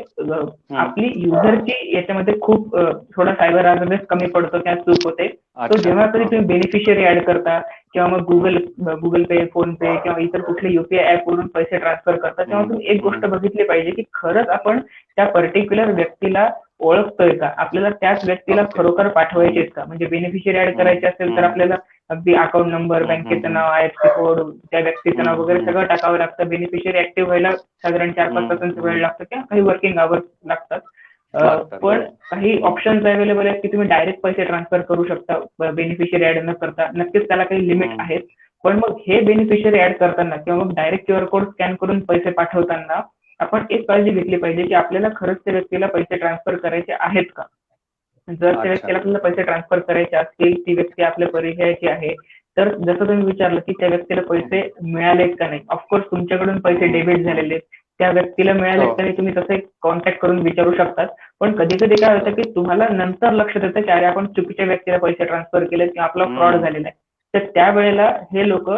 आपली युजरची याच्यामध्ये खूप थोडा सायबर अवेअरनेस कमी पडतो किंवा चूक होते. तो जेव्हा कधी तुम्ही बेनिफिशियरी ऍड करता किंवा मग गुगल पे, फोन पे किंवा इतर कुठले युपीआय ऍप वरून पैसे ट्रान्सफर करता, तेव्हा तुम्ही एक गोष्ट बघितली पाहिजे की खरंच आपण त्या पर्टिक्युलर व्यक्तीला ओळखतोय का, आपल्याला त्याच व्यक्तीला खरोखर पाठवायचे का. म्हणजे बेनिफिशियरी ऍड करायचे असेल तर आपल्याला अगदी अकाउंट नंबर, बँकेचं नाव, आयएफसी कोड, त्या व्यक्तीचं नाव वगैरे सगळं टाकावं लागतं. बेनिफिशियरी ऍक्टिव्ह व्हायला साधारण 4-5 तासांचा वेळ लागतो किंवा काही वर्किंग आवर्स लागतात. पण काही ऑप्शन्स अवेलेबल आहेत की तुम्ही डायरेक्ट पैसे ट्रान्सफर करू शकता बेनिफिशियरी ऍड न करता. नक्कीच त्याला काही लिमिट आहेत, पण मग हे बेनिफिशियरी ऍड करताना किंवा मग डायरेक्ट क्यूआर कोड स्कॅन करून पैसे पाठवताना आपण एक काळजी घेतली पाहिजे की आपल्याला खरंच त्या व्यक्तीला पैसे ट्रान्सफर करायचे आहेत का. जर त्या व्यक्तीला आपल्याला पैसे ट्रान्सफर करायचे असतील, ती व्यक्ती आपल्या परिचयाची आहे, तर जसं तुम्ही विचारलं की त्या व्यक्तीला पैसे मिळालेत का नाही, ऑफकोर्स तुमच्याकडून पैसे डेबिट झालेले आहेत, त्या व्यक्तीला मिळालेत का नाही तुम्ही तसे कॉन्टॅक्ट करून विचारू शकतात. पण कधी कधी काय होतं की तुम्हाला नंतर लक्षात येतं की अरे आपण चुकीच्या व्यक्तीला पैसे ट्रान्सफर केले किंवा आपला फ्रॉड झालेला आहे. तर त्यावेळेला हे लोक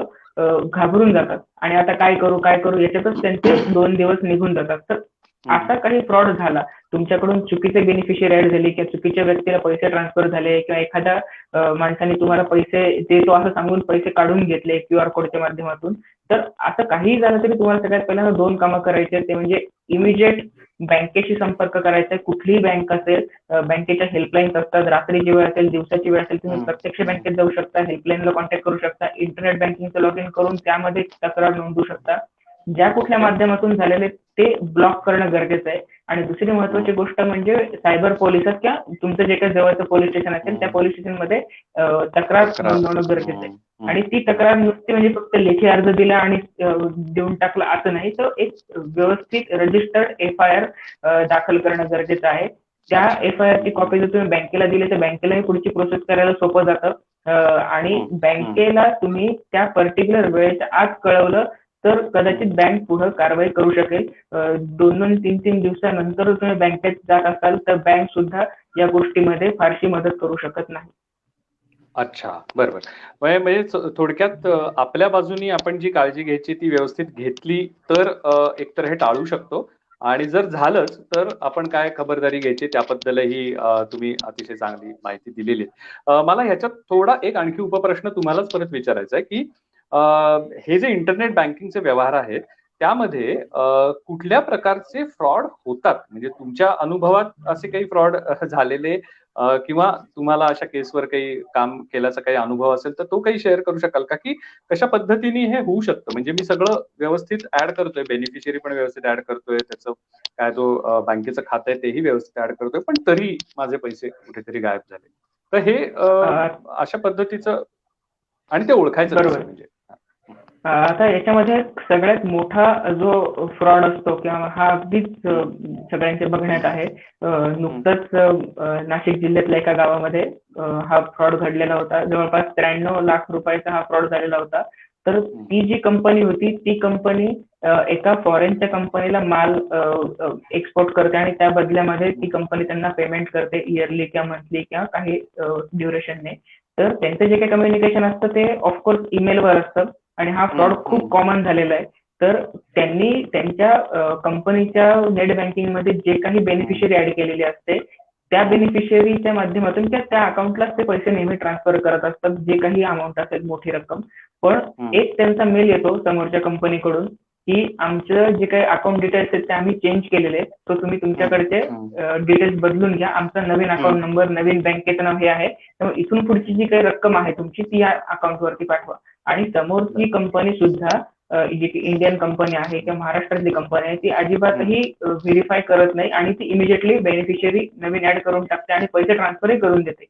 घाबरून जातात आणि आता काय करू याच्यातच त्यांचे 2 दिवस निघून जातात. तर असा काही फ्रॉड झाला, तुमच्याकडून चुकीचे बेनिफिशियरी ऍड झाली किंवा चुकीच्या व्यक्तीला पैसे ट्रान्सफर झाले किंवा एखाद्या माणसाने तुम्हाला पैसे देतो असं सांगून पैसे काढून घेतले क्यूआर कोडच्या माध्यमातून, तर असं काहीही झालं तरी तुम्हाला सगळ्यात पहिल्यांदा 2 कामं करायचे. ते म्हणजे इमिजिएट बँकेशी संपर्क करायचा. कुठलीही बँक असेल, बँकेच्या हेल्पलाईन्स असतात, रात्रीची वेळ असेल, दिवसाची वेळ असेल, तुम्ही प्रत्यक्ष बँकेत जाऊ शकता, हेल्पलाईनला कॉन्टॅक्ट करू शकता, इंटरनेट बँकिंगचं लॉग इन करून त्यामध्ये तक्रार नोंदवू शकता. ज्या कुठल्या माध्यमातून झालेले ते ब्लॉक करणं गरजेचं आहे. आणि दुसरी महत्वाची गोष्ट म्हणजे सायबर पोलिसात किंवा तुमचं जे काही जवळचं पोलीस स्टेशन असेल त्या पोलीस स्टेशनमध्ये तक्रार नोंदवणं गरजेचं आहे. आणि ती तक्रार नुसती म्हणजे फक्त लेखी अर्ज दिला आणि देऊन टाकला असं नाही, तर एक व्यवस्थित रजिस्टर्ड FIR दाखल करणं गरजेचं आहे. त्या FIR ची कॉपी जर तुम्ही बँकेला दिली तर बँकेलाही पुढची प्रोसेस करायला सोपं जातं. आणि बँकेला तुम्ही त्या पर्टिक्युलर वेळेच्या आत कळवलं तर कदाचित बँक पुढे कारवाई करू शकेल. 2-3 दिवसानंतर तुम्ही बँकेत जात असाल तर बँक सुद्धा या गोष्टीमध्ये फारशी मदत करू शकत नाही. अच्छा, बरोबर. म्हणजे थोडक्यात आपल्या बाजूनी आपण जी काळजी घ्यायची ती व्यवस्थित घेतली तर एकतर हे टाळू शकतो. आणि जर झालंच तर आपण काय खबरदारी घ्यायची त्याबद्दलही तुम्ही अतिशय चांगली माहिती दिलेली आहे. मला ह्याच्यात थोडा एक आणखी उपप्रश्न तुम्हालाच परत विचारायचा आहे की हे जे इंटरनेट बँकिंगचे व्यवहार आहेत त्यामध्ये कुठल्या प्रकारचे फ्रॉड होतात, म्हणजे तुमच्या अनुभवात असे काही फ्रॉड झालेले किंवा तुम्हाला अशा केसवर काही काम केल्याचा काही अनुभव असेल तर तो काही शेअर करू शकाल का, की कशा पद्धतीने हे होऊ शकतं? म्हणजे मी सगळं व्यवस्थित ऍड करतोय, बेनिफिशियरी पण व्यवस्थित ऍड करतोय, त्याचं काय तो बँकेचं खातं आहे तेही व्यवस्थित ऍड करतोय, पण तरी माझे पैसे कुठेतरी गायब झाले. तर हे अशा पद्धतीचं आणि ते ओळखायचं कसं बरोबर. म्हणजे? आता याच्यामध्ये सगळ्यात मोठा जो फ्रॉड असतो किंवा हा अगदीच सगळ्यांच्या बघण्यात आहे. नुकतंच नाशिक जिल्ह्यातल्या एका गावामध्ये हा फ्रॉड घडलेला होता. जवळपास 93 लाख रुपयाचा हा फ्रॉड झालेला होता. तर ती जी कंपनी होती ती कंपनी एका फॉरेनच्या कंपनीला माल एक्सपोर्ट करते आणि त्या बदल्यामध्ये ती कंपनी त्यांना पेमेंट करते इयरली किंवा मंथली किंवा काही ड्युरेशनने. तर त्यांचं जे काही कम्युनिकेशन असतं ते ऑफकोर्स ईमेलवर असतं आणि हा फ्रॉड खूप कॉमन झालेला आहे. तर त्यांनी त्यांच्या कंपनीच्या नेट बँकिंग मध्ये जे काही बेनिफिशियरी ऍड केलेली असते त्या बेनिफिशियरीच्या माध्यमातून त्या अकाउंटलाच ते पैसे नेहमी ट्रान्सफर करत असतात, जे काही अमाऊंट असेल मोठी रक्कम. पण एक त्यांचा मेल येतो समोरच्या कंपनीकडून की आमचं जे काही अकाउंट डिटेल्स आहेत ते आम्ही चेंज केलेले आहेत, तर तुम्ही तुमच्याकडचे डिटेल्स बदलून घ्या, आमचा नवीन अकाउंट नंबर नवीन बँकेचं नाव हे आहे, त्यामुळे इथून पुढची जी काही रक्कम आहे तुमची ती या अकाउंटवरती पाठवा. आणि समोरची कंपनी सुद्धा जी इंडियन कंपनी आहे किंवा महाराष्ट्रातली कंपनी आहे ती अजिबातही व्हेरीफाय करत नाही आणि ती इमिजिएटली बेनिफिशियरी नवीन ऍड करून टाकते आणि पैसे ट्रान्सफरही करून देते.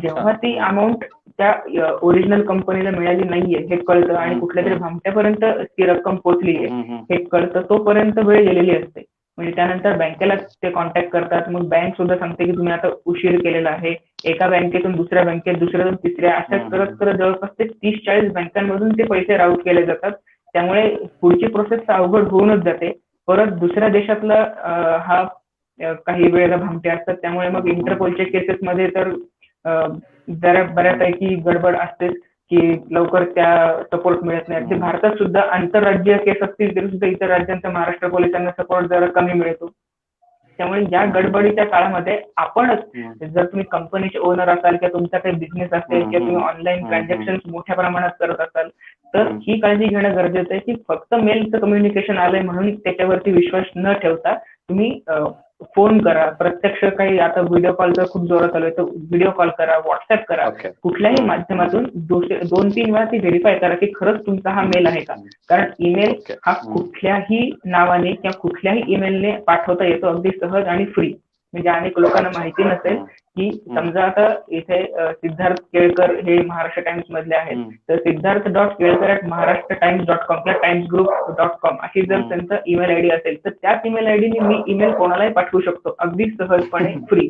जेव्हा ती अमाऊंट त्या ओरिजिनल कंपनीला मिळाली नाहीये हे कळतं आणि कुठल्या तरी भामट्यापर्यंत ती रक्कम पोहोचलीये हे कळतं, तोपर्यंत वेळ गेलेली असते. म्हणजे त्यानंतर बँकेला ते कॉन्टॅक्ट करतात, मग बँक सुद्धा सांगते की तुम्ही आता उशीर केलेला आहे. एका बँकेतून दुसऱ्या बँकेत, दुसऱ्यातून तिसऱ्या, असं करत करत जवळपास ते 30-40 बँकांमधून ते पैसे राऊट केले जातात. त्यामुळे पुढची प्रोसेस अवघड होऊनच जाते. परत दुसऱ्या देशातला हा काही वेळेला भामटे असतात, त्यामुळे मग इंटरपोलच्या केसेसमध्ये तर बऱ्यापैकी गडबड असतेच की लवकर त्या सपोर्ट मिळत नाही. अगदी भारतात सुद्धा आंतरराज्यीय केस असतील तरी सुद्धा इतर राज्यांचा महाराष्ट्र पोलिसांना सपोर्ट जरा कमी मिळतो. त्यामुळे या गडबडीच्या काळामध्ये आपणच, जर तुम्ही कंपनीचे ओनर असाल किंवा तुमचा काही बिझनेस असेल किंवा तुम्ही ऑनलाईन ट्रान्झॅक्शन मोठ्या प्रमाणात करत असाल तर ही काळजी घेणं गरजेचं आहे की फक्त मेलचं कम्युनिकेशन आलंय म्हणून त्याच्यावरती विश्वास न ठेवता तुम्ही फोन करा, प्रत्यक्ष काही आता व्हिडिओ कॉल तर खूप जोरात आलोय तर व्हिडिओ कॉल करा, व्हॉट्सअप करा, कुठल्याही माध्यमातून 2-3 वेळा ती व्हेरीफाय करा की खरंच तुमचा हा मेल आहे का. कारण ईमेल हा कुठल्याही नावाने किंवा कुठल्याही ईमेलने पाठवता येतो, अगदी सहज आणि फ्री. म्हणजे अनेक लोकांना माहिती नसेल की समजा आता इथे सिद्धार्थ केळकर हे महाराष्ट्र टाइम्स मधले आहेत, तर siddharth.kelkar@maharashtraTimes.com किंवा timesgroup.com अशी जर त्यांचा ईमेल आयडी असेल तर त्याच ईमेल आयडीने मी ईमेल कोणालाही पाठवू शकतो अगदी सहजपणे फ्री.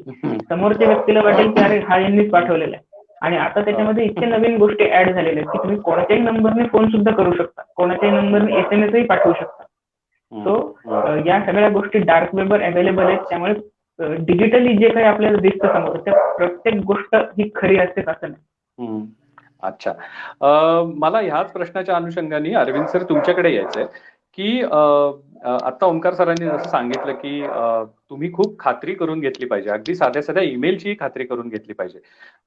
समोरच्या व्यक्तीला वाटेल की अरे हा यांनीच पाठवलेला आहे. आणि आता त्याच्यामध्ये इतके नवीन गोष्टी ऍड झालेल्या आहेत की तुम्ही कोणाच्याही नंबरने फोन सुद्धा करू शकता, कोणाच्याही नंबरने SMS पाठवू शकता. सो या सगळ्या गोष्टी डार्क वेबवर अवेलेबल आहेत. त्यामुळे डिजिटली जे काही आपल्याला दिसतं समोर त्या प्रत्येक गोष्ट ही खरी असते असं नाही. अच्छा, मला ह्याच प्रश्नाच्या अनुषंगाने अरविंद सर तुमच्याकडे यायचंय की आता ओंकार सरांनी जसं सांगितलं की तुम्ही खूप खात्री करून घेतली पाहिजे, अगदी साध्या साध्या ईमेलची खात्री करून घेतली पाहिजे.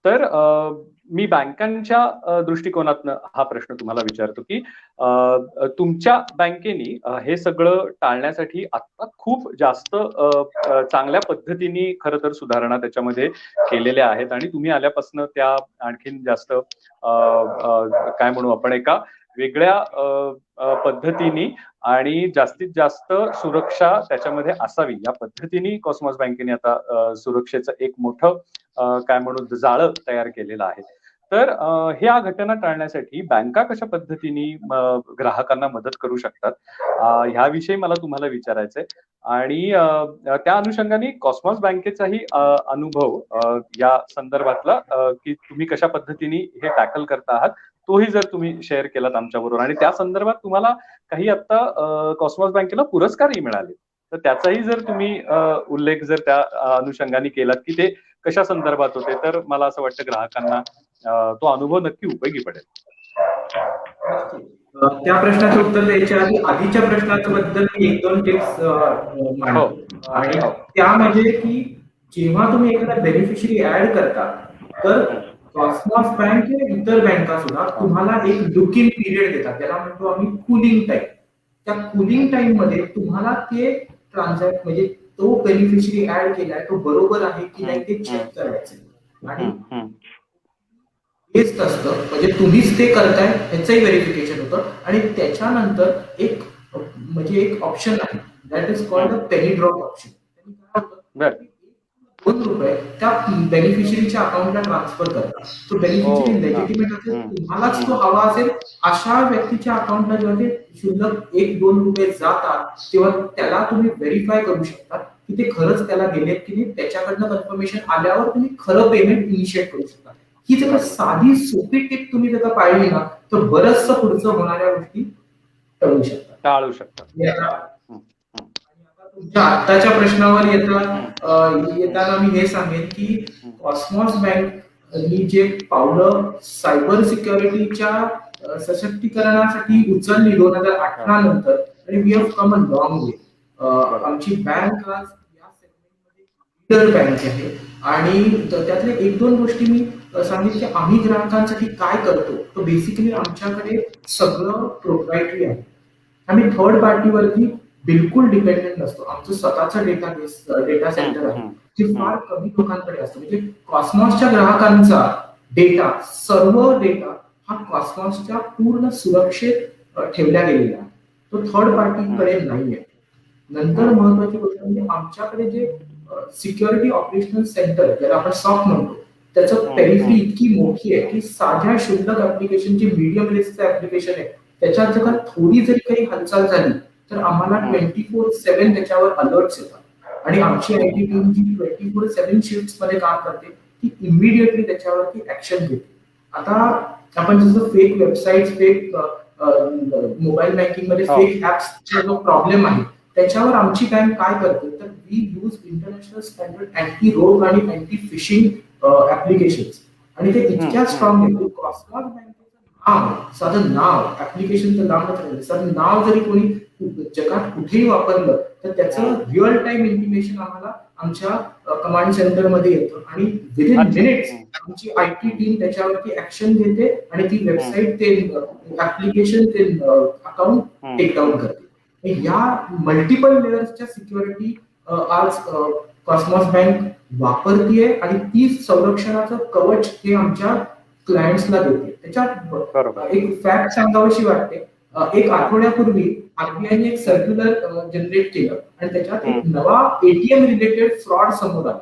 तर मी बँकांच्या दृष्टिकोनातनं हा प्रश्न तुम्हाला विचारतो की तुमच्या बँकेनी हे सगळं टाळण्यासाठी आता खूप जास्त चांगल्या पद्धतीने खरं तर सुधारणा त्याच्यामध्ये केलेल्या आहेत आणि तुम्ही आल्यापासून त्या आणखीन जास्त काय म्हणू आपण एका वेगळ्या पद्धतीने आणि जास्तीत जास्त सुरक्षा त्याच्यामध्ये असावी या पद्धतीने कॉस्मॉस बँकेने आता सुरक्षेचं एक मोठं काय म्हणू जाळं तयार केलेलं आहे. तर ह्या घटना टाळण्यासाठी बँका कशा पद्धतीने ग्राहकांना मदत करू शकतात ह्याविषयी मला तुम्हाला विचारायचंय. आणि त्या अनुषंगाने कॉस्मॉस बँकेचाही अनुभव या संदर्भातला की तुम्ही कशा पद्धतीने हे टॅकल करता आहात तोही जर तुम्ही शेअर केलात आमच्याबरोबर. आणि त्या संदर्भात तुम्हाला काही आता कॉस्मॉस बँकेला पुरस्कारही मिळाले तर त्याचाही जर तुम्ही उल्लेख जर त्या अनुषंगाने केलात की ते कशा संदर्भात होते तर मला असं वाटतं ग्राहकांना तो अनुभव नक्की उपयोगी पडेल. त्या प्रश्नाचं उत्तर द्यायच्या आधी आधीच्या प्रश्नाबद्दल मी एक दोन टिप्स मांडतो. हो. आणि हो. त्या म्हणजे की जेव्हा तुम्ही एखादा बेनिफिशरी ऍड करता तर कॉस्मॉस बँक किंवा इतर बँका सुद्धा तुम्हाला एक लुकिंग पिरियड देतात, त्याला म्हणतो आम्ही कूलिंग टाइम. त्या कूलिंग टाइम मध्ये तुम्हाला ते ट्रान्झॅक्ट म्हणजे तो बेनिफिशरी ऍड केलाय तो बरोबर आहे की नाही ते चेक करायचं. आणि हेच असतं म्हणजे तुम्हीच ते करताय ह्याचंही व्हेरिफिकेशन होतं. आणि त्याच्यानंतर एक म्हणजे एक ऑप्शन आहे that is called a penny drop option. बर. ₹2 त्या बेनिफिशरीच्या अकाउंटला ट्रान्सफर करतात. तो बेनिफिशरी लेजिटिमेट असेल, तुम्हालाच तो हवा असेल अशा व्यक्तीच्या अकाउंटला जेव्हा ते शुल्लक ₹1-2 जातात तेव्हा त्याला तुम्ही व्हेरीफाय करू शकता की ते खरंच त्याला गेलेत की नाही. त्याच्याकडनं कन्फर्मेशन आल्यावर तुम्ही खरं पेमेंट इनिशिएट करू शकता. ही जर साधी सोपी टिप तुम्ही जर पाळली ना तर बरचसं पुढचं होणाऱ्या गोष्टी टाळू शकतात. टाळू शकतात. तुमच्या आत्ताच्या प्रश्नावर येताना मी हे सांगेन की कॉस्मॉस बँक ही जे पावलं सायबर सिक्युरिटीच्या सशक्तीकरणासाठी उचलली 2018 नंतर, आणि we have come a long way. आमची बँक आज या सेगमेंटमध्ये लीडर बँक आहे. आणि त्यातल्या एक दोन गोष्टी मी सांगितलं की आम्ही ग्राहकांसाठी काय करतो. तर बेसिकली आमच्याकडे सगळं प्रोप्रायटरी आहे. आम्ही थर्ड पार्टीवरती बिलकुल डिपेंडेंट नसतो. आमचं स्वतःचं डेटा सेंटर आहे जे फार कमी लोकांकडे असतं. म्हणजे कॉस्मॉसच्या ग्राहकांचा डेटा, सर्व डेटा हा कॉस्मॉसच्या पूर्ण सुरक्षेत ठेवला गेलेला आहे. तो थर्ड पार्टीकडे नाहीये. नंतर महत्वाची गोष्ट म्हणजे आमच्याकडे जे सिक्युरिटी ऑपरेशनल सेंटर ज्याला आपण सॉक म्हणतो त्याचं पेरिफरी इतकी मोठी आहे की साध्या शुल्लक ऍप्लिकेशन जे मीडियम रिस्कचं ऍप्लिकेशन आहे त्याच्यात जर थोडी जरी काही हालचाल झाली तर आम्हाला 24/7 त्याच्यावर अलर्ट्स येतात. आणि आमची आयटी टीम जी 24/7 शिफ्ट मध्ये काम करते ती इमिडिएटली त्याच्यावरती ऍक्शन घेते. आता आपण जसं fake website, fake mobile banking मध्ये फेक ऍप्सचा जो प्रॉब्लेम आहे त्याच्यावर आमची बँक काय करते तर we use international standard anti rogue आणि अँटी फिशिंग ऍप्लिकेशन्स. आणि ते इतक्या स्ट्रॉंग आहे. कॉस्मॉस बँकेचं साधं नाव, ऍप्लिकेशनचं साधं नाव जरी कोणी जगात कुठेही वापरलं तर त्याचं रिअल टाइम इन्फॉर्मेशन आम्हाला आमच्या कमांड सेंटर मध्ये येतं. आणि विदिन मिनिट्स आमची आयटी टीम त्याच्यावरती ऍक्शन घेते आणि ती वेबसाईट ते ऍप्लिकेशन ते अकाउंट टेक डाऊन करते. या मल्टिपल लेयर्सच्या सिक्युरिटी आज कॉस्मॉस बँक वापरतीये आणि ती संरक्षणाचं कवच हे आमच्या क्लायंट्सला देते. त्याच्यात एक फॅक्ट सांगावीशी वाटते. एक आठवड्यापूर्वी आरबीआयने एक सर्क्युलर जनरेट केलं आणि त्याच्यात एक नवा एटीएम रिलेटेड फ्रॉड समोर आला.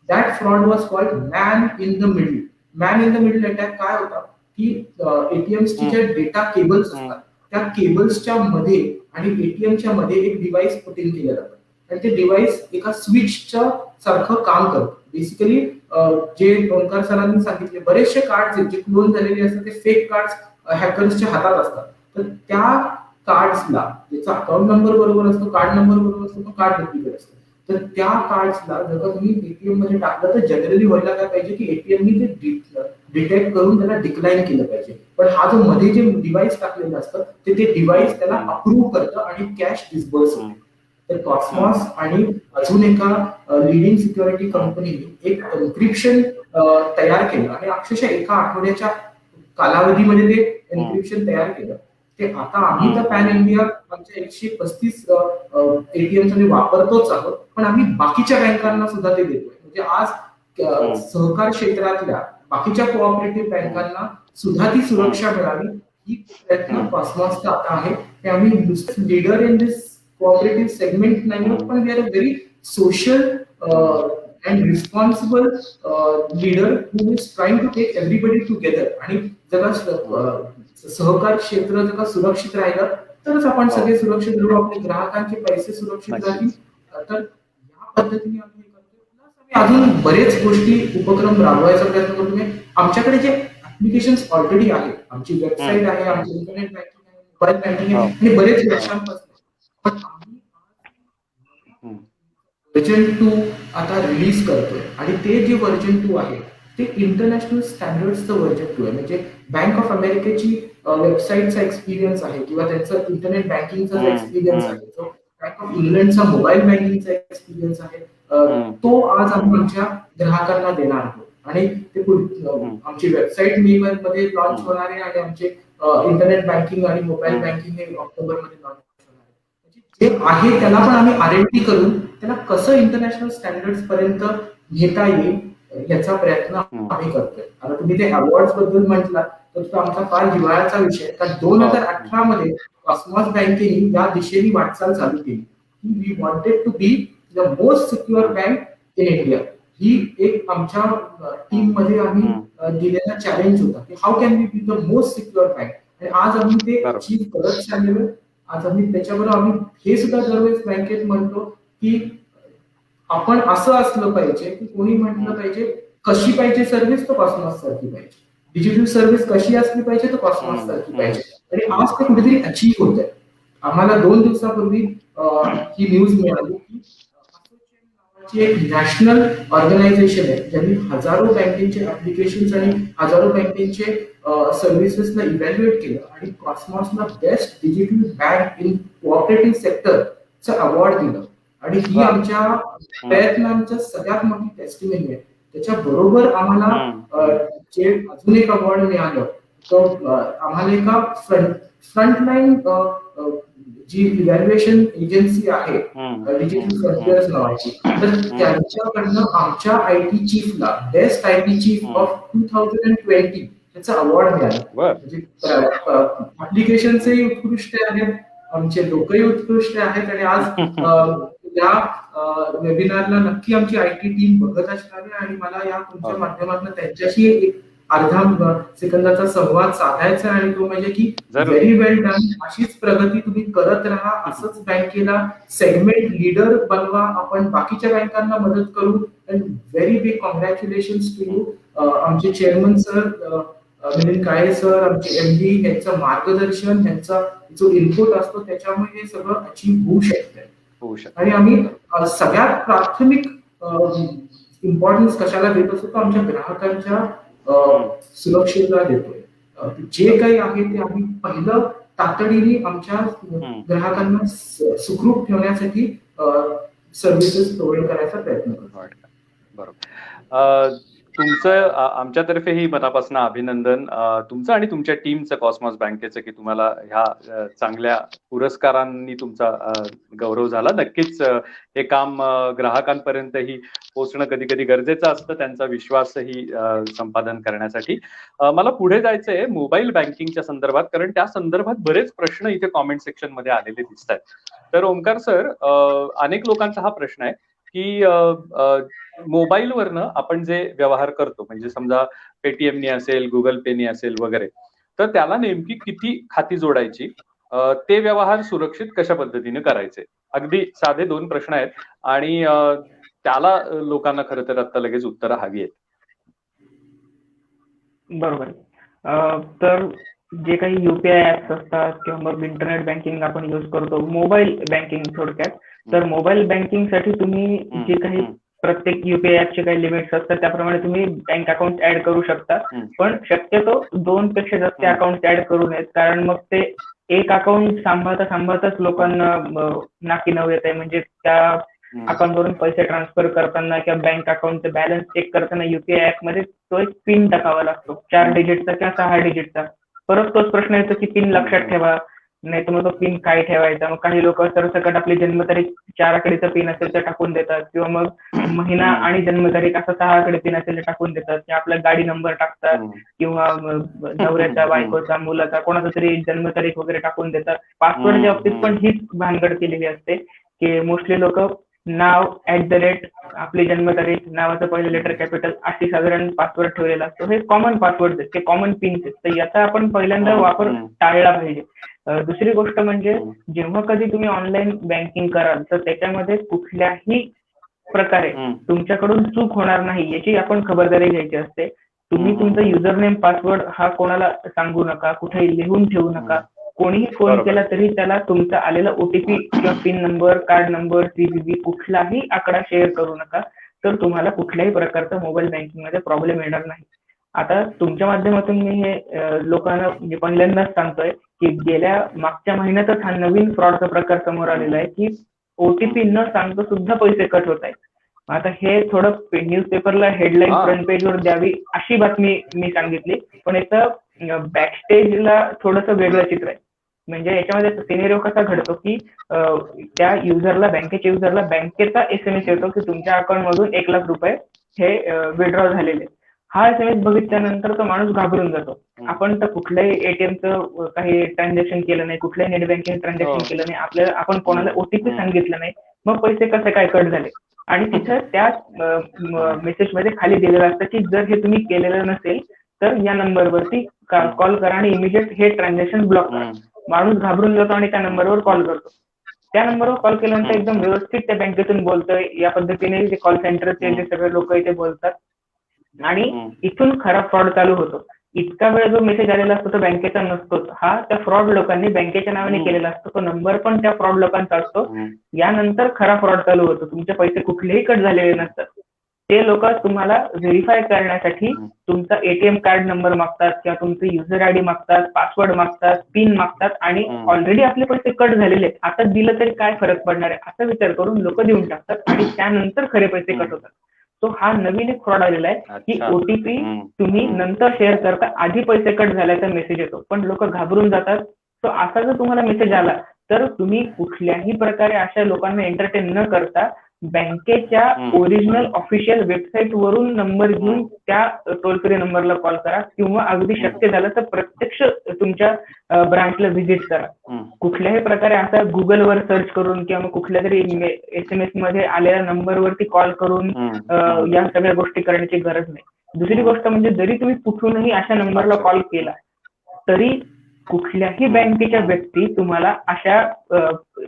That fraud was called man in the middle. Man in the middle attack काय होता की एटीएमची जे डेटा केबल्स असतात त्या केबल्सच्या मध्ये आणि एटीएमच्या मध्ये एक डिव्हाइस पुट इन केलं जातं आणि ते डिव्हाइस एका स्विचच्या सारखं काम करतं. बेसिकली जे ओंकार सरांनी सांगितले बरेचसे कार्ड जे क्लोन झालेले असतात ते फेक कार्ड हॅकर्सच्या हातात असतात. तर त्या कार्ड्सला ज्याचा अकाउंट नंबर बरोबर असतो, कार्ड नंबर बरोबर असतो, तो कार्ड डुप्लिकेट असतो. तर त्या कार्ड्सला जर का तुम्ही एटीएम मध्ये टाकलं तर जनरली व्हायला काय पाहिजे की एटीएमनी ते डिटेक्ट करून त्याला डिक्लाइन केलं पाहिजे. पण हा जो मध्ये जे डिव्हाइस टाकलेलं असतं ते डिव्हाइस त्याला अप्रूव्ह करतं आणि कॅश डिस्बर्स होते. तर कॉस्मॉस आणि अजून एका लिडिंग सिक्युरिटी कंपनीने एक एन्क्रिप्शन तयार केलं आणि अक्षरशः एका आठवड्याच्या कालावधीमध्ये ते एन्क्रिप्शन तयार केलं. ते आता आम्ही तर पॅन इंडिया आमच्या 135 एटीएम वापरतोच आहोत, पण आम्ही बाकीच्या बँकांना सुद्धा ते देतोय. म्हणजे आज सहकार क्षेत्रातल्या बाकीच्या कोऑपरेटिव्ह बँकांना सुद्धा ती सुरक्षा मिळावी ही प्रयत्न कॉस्मॉसचा आता आहे. ते आम्ही leader in this cooperative segment नाही आहोत, पण we are a very social and responsible leader who is trying to take everybody together. आणि जर सहकार क्षेत्र जर सुरक्षित राहिलं तरच आपण सगळे सुरक्षित राहू, आपले ग्राहकांचे पैसे सुरक्षित राहतील. तर या पद्धतीने आम्ही करतो. अजून बरेच गोष्टी उपक्रम राबवायचा प्रयत्न करतो. आमच्याकडे जे ऍप्लिकेशन्स ऑलरेडी आहेत, आमची वेबसाईट आहे, आमची इंटरनेट बँकिंग आहे, मोबाईल बँकिंग आहे आणि बरेच वर्षांपासून पण आम्ही व्हर्जन 2 आता रिलीज करतोय. आणि ते जे व्हर्जन 2 आहे ते इंटरनॅशनल स्टँडर्ड्सचं वर्चस्व आहे. म्हणजे बँक ऑफ अमेरिकेची वेबसाईटचा एक्सपिरियन्स आहे किंवा त्यांचा इंटरनेट बँकिंगचा जो एक्सपिरियन्स आहे, जो बँक ऑफ इंग्लंडचा मोबाईल बँकिंगचा एक्सपिरियन्स आहे, तो आज आम्ही आमच्या ग्राहकांना देणार आहोत. आणि ते आमची वेबसाईट मे मध्ये लॉन्च होणार आहे आणि आमचे इंटरनेट बँकिंग आणि मोबाईल बँकिंग हे ऑक्टोबरमध्ये लॉन्च होणार आहे. जे आहे त्याला पण आम्ही R&D करून त्याला कसं इंटरनॅशनल स्टँडर्ड्स पर्यंत घेता येईल याचा प्रयत्न आम्ही करतोय. आता तुम्ही ते अवॉर्ड बद्दल म्हटलात तर तो आमचा फार जिव्हाळ्याचा विषय. कारण 2018 मध्ये कॉस्मॉस बँकेने या दिशेने वाटचाल चालू केली की we wanted to be the most secure bank in India. ही एक आमच्या टीम मध्ये आम्ही दिलेला चॅलेंज होता की how can we be the most secure bank. आणि आज आम्ही ते अचीव्ह करत चाललेलो. आज आम्ही त्याच्याबरोबर आम्ही हे सुद्धा दरवेळेस बँकेत म्हणतो की आपण असं असलं पाहिजे की कोणी म्हटलं पाहिजे कशी पाहिजे सर्व्हिस, तर कॉस्मॉस सारखी पाहिजे. डिजिटल सर्व्हिस कशी असली पाहिजे, तर कॉस्मॉस सारखी पाहिजे. आणि आज ते कुठेतरी अचीव्ह होत आहे. आम्हाला 2 दिवसापूर्वी ही न्यूज मिळाली की नावाची एक नॅशनल ऑर्गनायझेशन आहे ज्यांनी हजारो बँकेचे ऍप्लिकेशन्स आणि हजारो बँकेचे सर्व्हिसेसला इव्हॅल्युएट केलं आणि कॉस्मॉसला best digital bank in cooperative सेक्टरचं अवॉर्ड दिलं. आणि ही आमच्या प्रयत्नांच्या सगळ्यात मोठी टेस्टिमनी आहे. त्याच्या बरोबर आम्हाला जे अजून एक अवॉर्ड मिळालं तो आम्हाला एका फ्रंटलाईन जी इव्हॅल्युएशन एजन्सी आहे डिजिटल फ्रंटियर्स नावाची, तर त्यांच्याकडनं आमच्या IT चीफला बेस्ट IT चीफ ऑफ 2020 याचा अवॉर्ड मिळाला. म्हणजे ऍप्लिकेशनचे उत्कृष्ट आहेत, आमचे लोकही उत्कृष्ट आहेत. आणि आज या वेबिनारला नक्की आमची IT टीम बघत असणार आहे आणि मला या तुमच्या माध्यमातून त्यांच्याशी एक अर्धा सेकंदाचा संवाद साधायचा आणि तो म्हणजे की व्हेरी वेल डन. अशीच प्रगती तुम्ही करत राहा. असंच बँकेला सेगमेंट लीडर बनवा. आपण बाकीच्या बँकांना मदत करू. And very big congratulations to you. आमचे chairman sir Milind Kale sir, आमचे MD, यांचं मार्गदर्शन, यांचा जो इनपुट असतो त्याच्यामुळे हे सगळं अचीव्ह होऊ शकतंय. आणि आम्ही सगळ्यात प्राथमिक इम्पॉर्टन्स कशाला देत असतो, तर आमच्या ग्राहकांच्या सुरक्षेला देतोय. जे काही आहे ते आम्ही पहिलं तातडीने आमच्या ग्राहकांना सुखरूप ठेवण्यासाठी सर्व्हिसेस प्रोव्हाइड करायचा प्रयत्न करतो. बरोबर. तुमचं आमच्यातर्फे ही मनापासून अभिनंदन तुमचं आणि तुमच्या टीमचं, कॉस्मॉस बँकेचं, की तुम्हाला ह्या चांगल्या पुरस्कारांनी तुमचा गौरव झाला. नक्कीच हे काम ग्राहकांपर्यंतही पोहोचणं कधी कधी गरजेचं असतं, त्यांचा विश्वासही संपादन करण्यासाठी. मला पुढे जायचंय मोबाईल बँकिंगच्या संदर्भात, कारण त्या संदर्भात बरेच प्रश्न इथे कॉमेंट सेक्शन मध्ये आलेले दिसत आहेत. तर ओमकार सर, अनेक लोकांचा हा प्रश्न आहे की मोबाईलवरनं आपण जे व्यवहार करतो, म्हणजे समजा पेटीएमनी असेल, गुगल पेनी असेल वगैरे, तर त्याला नेमकी किती खाती जोडायची, ते व्यवहार सुरक्षित कशा पद्धतीने करायचे? अगदी साधे 2 प्रश्न आहेत आणि त्याला लोकांना खरं तर आता लगेच उत्तरं हवी आहेत. बरोबर. तर जे काही UPI ऍप्स असतात किंवा मग इंटरनेट बँकिंग आपण युज करतो, मोबाईल बँकिंग थोडक्यात, तर मोबाईल बँकिंगसाठी तुम्ही जे काही प्रत्येक UPI ऍपचे काही लिमिट्स असतात त्याप्रमाणे तुम्ही बँक अकाउंट ऍड करू शकता. पण शक्यतो 2 पेक्षा जास्त अकाउंट ऍड करू नयेत, कारण मग ते एक अकाउंट सांभाळताच लोकांना नाकी नऊ येत आहे. म्हणजे त्या अकाउंटवरून पैसे ट्रान्सफर करताना किंवा बँक अकाउंटचा बॅलन्स चेक करताना UPI ऍप मध्ये तो एक पिन टाकावा लागतो, 4 डिजिटचा किंवा 6 डिजिटचा. परत तोच प्रश्न येतो की पिन लक्षात ठेवा, नाही तर मग तो पिन काय ठेवायचा. मग काही लोक सरसकट आपली जन्मतारीख 4 आकडीचा पिन असेल तर टाकून देतात, किंवा मग महिना आणि जन्मतारीख असं 6 आकडे पिन असेल तर टाकून देतात, किंवा आपला गाडी नंबर टाकतात, किंवा नवऱ्याचा, बायकोचा, मुलाचा, कोणाचा तरी जन्मतारीख वगैरे टाकून देतात. पासवर्डच्या बाबतीत पण हीच भानगड केलेली असते की मोस्टली लोक नाव @ आपली जन्मतारीख, नावाचं पहिलं लेटर कॅपिटल अशी साधारण पासवर्ड ठेवलेला असतो. हे कॉमन पासवर्ड आहेत, ते कॉमन पिन्स आहेत. तर याचा आपण पहिल्यांदा वापर टाळला पाहिजे. दुसरी गोष्ट म्हणजे जेव्हा कधी तुम्ही ऑनलाईन बँकिंग कराल तर त्याच्यामध्ये कुठल्याही प्रकारे तुमच्याकडून चूक होणार नाही याची आपण खबरदारी घ्यायची असते. तुम्ही तुमचा युजरनेम पासवर्ड हा कोणाला सांगू नका, कुठेही लिहून ठेवू नका. कोणीही फोन केला तरी त्याला तुमचा आलेला OTP किंवा pin number, card number, CVV कुठलाही आकडा शेअर करू नका. तर तुम्हाला कुठल्याही प्रकारचा मोबाईल बँकिंग मध्ये प्रॉब्लेम येणार नाही. आता तुमच्या माध्यमातून मी हे लोकांना म्हणजे पहिल्यांदाच सांगतोय की गेल्या मागच्या महिन्यातच हा नवीन फ्रॉडचा प्रकार समोर आलेला आहे की ओटीपी न सांगता सुद्धा पैसे कट होत आहेत. आता हे थोडं न्यूजपेपरला हेडलाईन फ्रंट पेजवर द्यावी अशी बातमी मी सांगितली, पण याचं बॅकस्टेजला थोडंसं वेगळं चित्र आहे. म्हणजे याच्यामध्ये सिनेरिओ कसा घडतो की त्या युजरला बँकेच्या युजरला बँकेचा SMS येतो की तुमच्या अकाउंट मधून 1,00,000 रुपये हे विड्रॉ झालेले. हा SMS बघितल्यानंतर तो माणूस घाबरून जातो. आपण तर कुठल्याही एटीएमचं काही ट्रान्झॅक्शन केलं नाही, कुठल्याही नेट बँकिंग ट्रान्झॅक्शन केलं नाही, आपल्याला आपण कोणाला ओटीपी सांगितलं नाही, मग पैसे कसे काय कट झाले. आणि तिथं त्या मेसेजमध्ये खाली दिलेलं असतं की जर हे तुम्ही केलेलं नसेल तर या नंबरवरती कॉल करा आणि इमिडिएट हे ट्रान्झॅक्शन ब्लॉक करा. माणूस घाबरून जातो आणि त्या नंबरवर कॉल करतो. त्या नंबरवर कॉल केल्यानंतर एकदम व्यवस्थित त्या बँकेतून बोलतोय या पद्धतीने जे कॉल सेंटरचे जे सगळे लोक इथे बोलतात आणि इथून खरा फ्रॉड चालू होतो. इतका वेळ जो मेसेज आलेला असतो तो बँकेचा नसतोच, हा त्या फ्रॉड लोकांनी बँकेच्या नावाने केलेला असतो. तो नंबर पण त्या फ्रॉड लोकांचा असतो. यानंतर खरा फ्रॉड चालू होतो. तुमचे पैसे कुठलेही कट झालेले नसतात. ते लोक तुम्हाला व्हेरीफाय करण्यासाठी तुमचा एटीएम कार्ड नंबर मागतात किंवा तुमचं युजर आयडी मागतात, पासवर्ड मागतात, पिन मागतात आणि ऑलरेडी आपले पैसे कट झालेले आहेत, आता दिलं तरी काय फरक पडणार आहे असा विचार करून लोक देऊन टाकतात आणि त्यानंतर खरे पैसे कट होतात. तो हा नवीन एक फ्रॉड आलेला आहे की ओटीपी तुम्ही नंतर शेअर करता, आधी पैसे कट झाल्याचा मेसेज येतो, पण लोक घाबरून जातात. तो असा जर तुम्हाला मेसेज आला तर तुम्ही कुठल्याही प्रकारे अशा लोकांना एंटरटेन न करता बँकेच्या ओरिजिनल ऑफिशियल वेबसाईट वरून नंबर घेऊन त्या टोल फ्री नंबरला कॉल करा किंवा अगदी शक्य झालं तर प्रत्यक्ष तुमच्या ब्रांचला व्हिजिट करा. कुठल्याही प्रकारे आता गुगलवर सर्च करून किंवा कुठल्या तरी SMS मध्ये आलेल्या नंबरवरती कॉल करून या सगळ्या गोष्टी करण्याची गरज नाही. दुसरी गोष्ट म्हणजे जरी तुम्ही कुठूनही अशा नंबरला कॉल केला तरी कुठल्याही बँकेच्या व्यक्ती तुम्हाला अशा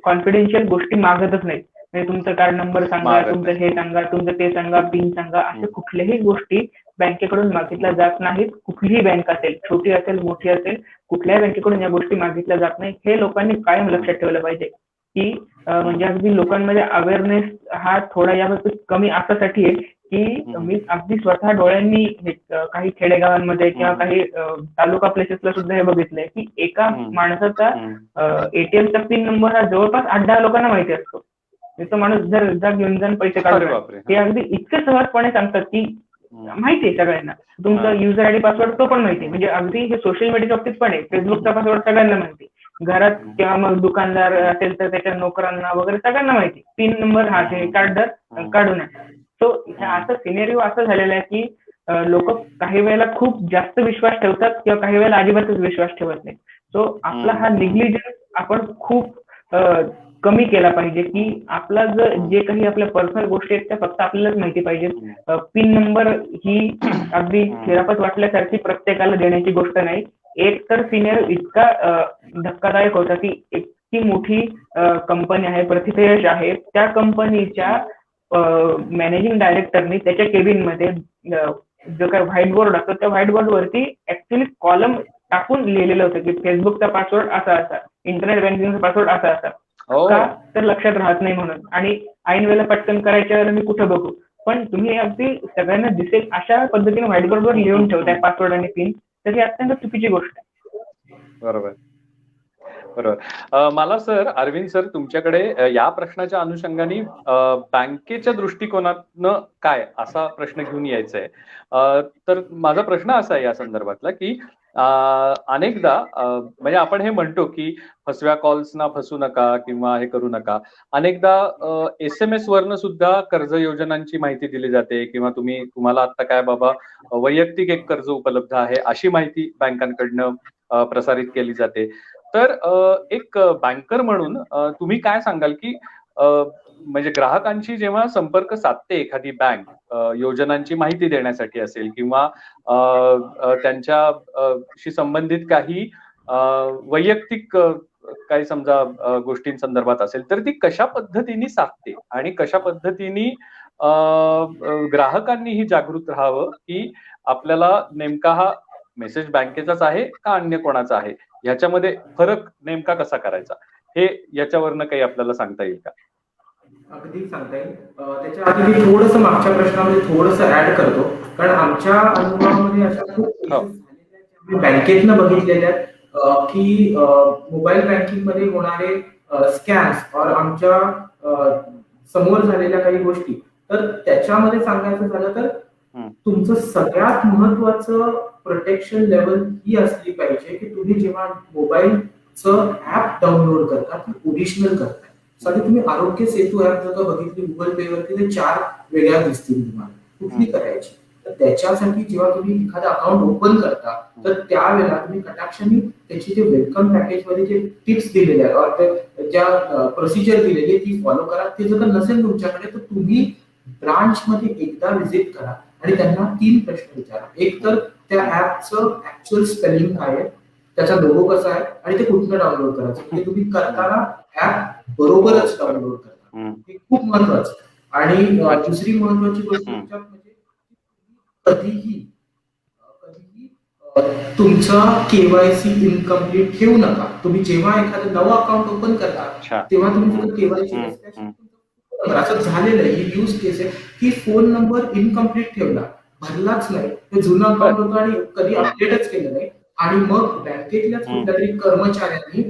कॉन्फिडेन्शियल गोष्टी मागतच नाहीत. म्हणजे तुमचं कार्ड नंबर सांगा, तुमचं हे सांगा, तुमचं ते सांगा, पिन सांगा, अशा कुठल्याही गोष्टी बँकेकडून मागितल्या जात नाहीत. कुठलीही बँक असेल, छोटी असेल मोठी असेल, कुठल्याही बँकेकडून या गोष्टी मागितल्या जात नाही. हे लोकांनी कायम लक्षात ठेवलं पाहिजे की म्हणजे अगदी लोकांमध्ये अवेअरनेस हा थोडा याबाबतीत कमी असासाठी आहे की मी अगदी स्वतः डोळ्यांनी काही खेडेगावांमध्ये किंवा काही तालुका प्लेसेसला सुद्धा हे बघितलंय की एका माणसाचा एटीएमचा पिन नंबर हा जवळपास 8-10 लोकांना माहिती असतो. तो माणूस जर घेऊन जाऊन पैसे काढतो ते अगदी इतकं सहजपणे सांगतात की माहिती आहे सगळ्यांना. तुमचा युजर आयडी पासवर्ड तो पण माहिती आहे. म्हणजे अगदी हे सोशल मीडियाच्या बाबतीत पण आहे. फेसबुकचा पासवर्ड सगळ्यांना माहिती, घरात किंवा मग दुकानदार असेल तर त्याच्या नोकरांना वगैरे सगळ्यांना माहिती, पिन नंबर हा ते काढून. सो असं सिनेरिओ असं झालेलं आहे की लोक काही वेळेला खूप जास्त विश्वास ठेवतात किंवा काही वेळेला अजिबातच विश्वास ठेवत नाही. सो आपला हा निग्लिजन्स आपण खूप कमी केला पाहिजे की आपला जे काही आपल्या पर्सनल गोष्टी आहेत त्या फक्त आपल्यालाच माहिती पाहिजेत. पिन नंबर ही अगदी खेरापत वाटल्यासारखी प्रत्येकाला देण्याची गोष्ट नाही. एक तर सिनियर इतका धक्कादायक होता की इतकी मोठी कंपनी आहे, प्रतिथयश आहे, त्या कंपनीच्या मॅनेजिंग डायरेक्टरनी त्याच्या केबिन मध्ये जो काही व्हाईट बोर्ड असतो त्या व्हाईट बोर्ड वरती ऍक्च्युअली कॉलम टाकून लिहिलेलं होतं की फेसबुकचा पासवर्ड असा असा, इंटरनेट बँकिंगचा पासवर्ड असा असा. का तर लक्षात राहत नाही म्हणून आणि ऐन वेळेला पटकन करायच्या वेळेला मी कुठं बघू. पण तुम्ही अगदी सगळ्यांना दिसेल अशा पद्धतीने व्हाईटबोर्डवर लिहून ठेवताय पासवर्ड आणि पिन, तर ही अत्यंत चुकीची गोष्ट आहे. बरोबर. मला सर, अरविंद सर, तुमच्याकडे या प्रश्नाच्या अनुषंगाने बँकेच्या दृष्टिकोनातनं काय असा प्रश्न घेऊन यायचा आहे. तर माझा प्रश्न असा आहे या संदर्भातला की अनेकदा म्हणजे आपण हे म्हणतो की फसव्या कॉल्सना फसू नका किंवा हे करू नका. अनेकदा SMS वरनं सुद्धा कर्ज योजनांची माहिती दिली जाते किंवा तुम्हाला आता काय बाबा वैयक्तिक एक कर्ज उपलब्ध आहे अशी माहिती बँकांकडनं प्रसारित केली जाते. तर एक बँकर म्हणून तुम्ही काय सांगाल की म्हणजे ग्राहकांशी जेव्हा संपर्क साधते एखादी बँक योजनांची माहिती देण्यासाठी असेल किंवा त्यांच्याशी संबंधित काही वैयक्तिक काही समजा गोष्टींसंदर्भात असेल तर ती कशा पद्धतीने साधते आणि कशा पद्धतीने ग्राहकांनीही जागृत राहावं की आपल्याला नेमका हा मेसेज बँकेचाच आहे का अन्य कोणाचा आहे, ह्याच्यामध्ये फरक नेमका कसा करायचा, हे याच्यावरनं काही आपल्याला सांगता येईल का? अगदी सांगता येईल. त्याच्या आधी मी थोडंसं मागच्या प्रश्नामध्ये थोडंसं ऍड करतो, कारण आमच्या अनुभवामध्ये अशा खूप cases हो. झालेल्या आहेत, आम्ही बँकेतनं बघितलेल्या आहेत, की मोबाईल बँकिंग मध्ये होणारे स्कॅम्स और आमच्या समोर झालेल्या काही गोष्टी. तर त्याच्यामध्ये सांगायचं झालं तर तुमचं सगळ्यात महत्वाचं प्रोटेक्शन लेवल ही असली पाहिजे की तुम्ही जेव्हा मोबाईलचं ऍप डाउनलोड करता ती ओरिजिनल करताय. साठी तुम्ही आरोग्य सेतू ऍप जर का बघितली गुगल पे वरती ते 4 वेगळ्या दिसतील तुम्हाला, कुठली करायची. तर त्याच्यासाठी जेव्हा तुम्ही एखादं अकाउंट ओपन करता तर त्यावेळेला तुम्ही कटाक्षाने त्याची जे वेलकम पॅकेज मध्ये जे टिप्स दिलेले आहेत और ज्या प्रोसिजर दिलेली आहे ती फॉलो करा. ते जर का नसेल तुमच्याकडे तर तुम्ही ब्रांच मध्ये एकदा व्हिजिट करा आणि त्यांना 3 प्रश्न विचारा. एक तर त्या ऍपचं ऍक्च्युअल स्पेलिंग काय आहे, त्याचा लोगो कसा आहे आणि ते कुठनं डाउनलोड करायचं. म्हणजे तुम्ही करताना ऍप बरोबरच डाउनलोड करता, हे खूप महत्वाचं. आणि दुसरी महत्वाची गोष्ट त्याच्यात म्हणजे कधीही तुमचा केवायसी इनकम्प्लीट ठेवू नका. तुम्ही जेव्हा एखादं नवं अकाउंट ओपन करता तेव्हा तुम्ही केवायसी असं झालेलं आहे, ही यूज केस आहे की फोन नंबर इनकम्प्लीट ठेवला, भरलाच नाही, ते जुनं अकाउंट होतं आणि कधी अपडेटच केलं नाही. आणि मग बँकेतल्या कुठल्या तरी कर्मचाऱ्यांनी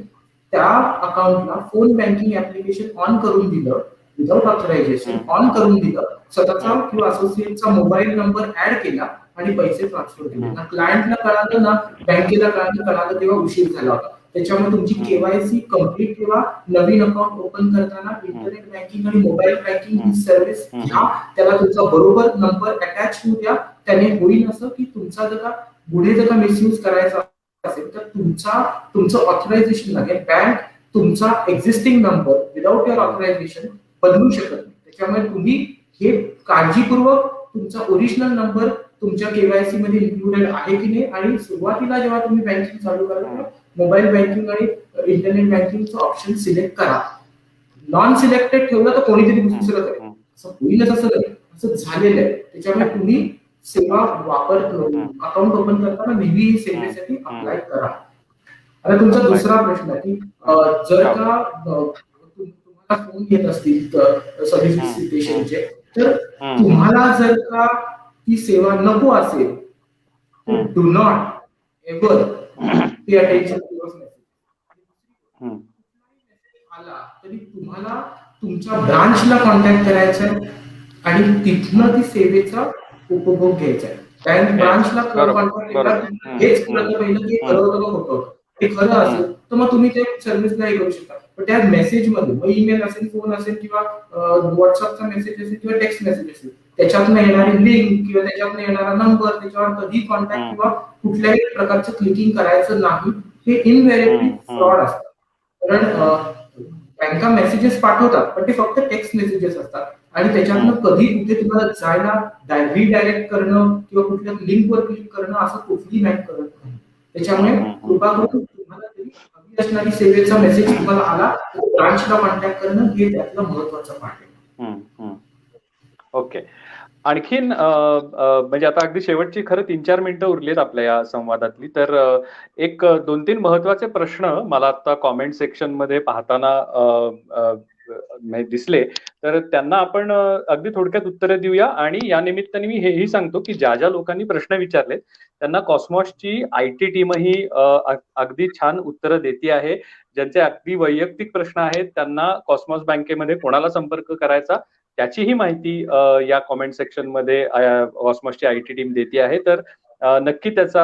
त्या अकाउंटला फोन बँकिंग ऍप्लिकेशन ऑन करून दिलं, विदाउट ऑथरायझेशन ऑन करून दिलं, स्वतःचा किंवा असोसिएटचा मोबाईल नंबर ऍड केला आणि पैसे ट्रान्सफर केले. ना क्लायंटला कळालं ना बँकेला कळालं तेव्हा उशीर झाला होता. त्याच्यामुळे तुमची केवायसी कम्प्लीट ठेवा. नवीन अकाउंट ओपन करताना इंटरनेट बँकिंग आणि मोबाईल बँकिंग ही सर्व्हिस घ्या. त्याला तुमचा बरोबर नंबर अटॅच होऊ द्या. त्याने होईल असं की तुमचा जर का पुढे जर का मिसयूज करायचा असेल तर तुमचं ऑथरायझेशन लागेल. बँक तुमचा existing number without your authorisation बदलू शकत नाही. त्याच्यामुळे तुम्ही हे काळजीपूर्वक तुमचा ओरिजिनल नंबर तुमच्या केवायसी मध्ये इन्क्लुडेड आहे की नाही. आणि सुरुवातीला जेव्हा तुम्ही बँकिंग चालू करा मोबाईल बँकिंग आणि इंटरनेट बँकिंगचं ऑप्शन सिलेक्ट करा. नॉन सिलेक्टेड ठेवलं तर कोणीतरी दुसरं करेल, असं होईलच असं नाही, असं झालेलं आहे. त्याच्यामुळे तुम्ही सेवा वापर अकाउंट ओपन करताना नेहमी ही सेवेसाठी अप्लाय करा. आता तुमचा दुसरा प्रश्न आहे की जर का तुम्हाला फोन येत असतील सॉलिसिटेशनचे तर तुम्हाला जर का ती सेवा नको असेल तर do not ever pay attention to your message. आला तरी तुम्हाला तुमच्या ब्रांचला कॉन्टॅक्ट करायचा आहे आणि तिथनं ती सेवेचा उपभोग घ्यायचा आहे. बँक ब्रांचला कॉन्टॅक्ट हेच पहिलं की खरं होतं. ते खरं असेल तर मग तुम्ही ते सर्व्हिसला हे करू शकता. पण त्या मेसेजमध्ये मग ईमेल असेल, फोन असेल किंवा व्हॉट्सअपचा मेसेज असेल किंवा टेक्स्ट मेसेज असेल, त्याच्यातनं येणारी लिंक किंवा त्याच्यातनं येणारा नंबर, त्याच्यावर कधी कॉन्टॅक्ट किंवा कुठल्याही प्रकारचं क्लिकिंग करायचं नाही. हे इनव्हेरिएबली फ्रॉड असतात. कारण बँका मेसेजेस पाठवतात पण ते फक्त टेक्स्ट मेसेजेस असतात आणि त्याच्यातनं कधी कुठे तुम्हाला जायला रिडायरेक्ट करणं किंवा कुठल्या लिंकवर क्लिक करणं असं कुठलीही बँक करत नाही. त्याच्यामुळे कृपा करून तुम्हाला तरी हवी असणारी सेवेचा मेसेज तुम्हाला आला ब्रांचला कॉन्टॅक्ट करणं हे त्यातलं महत्वाचं पार्ट आहे. ओके. आणखीन म्हणजे आता अगदी शेवटची खरं 3-4 मिनिटं उरलीत आपल्या या संवादातली. तर एक 2-3 महत्वाचे प्रश्न मला आता कॉमेंट सेक्शन मध्ये पाहताना दिसले, तर त्यांना आपण अगदी थोडक्यात उत्तरे देऊया. आणि या निमित्ताने मी हेही सांगतो की ज्या ज्या लोकांनी प्रश्न विचारले त्यांना कॉस्मॉसची IT टीमही अगदी छान उत्तरं देते आहे. ज्यांचे अगदी वैयक्तिक प्रश्न आहेत त्यांना कॉस्मॉस बँकेमध्ये कोणाला संपर्क करायचा त्याचीही माहिती या कॉमेंट सेक्शन मध्ये कॉस्मॉसची IT टीम देते आहे. तर नक्की त्याचा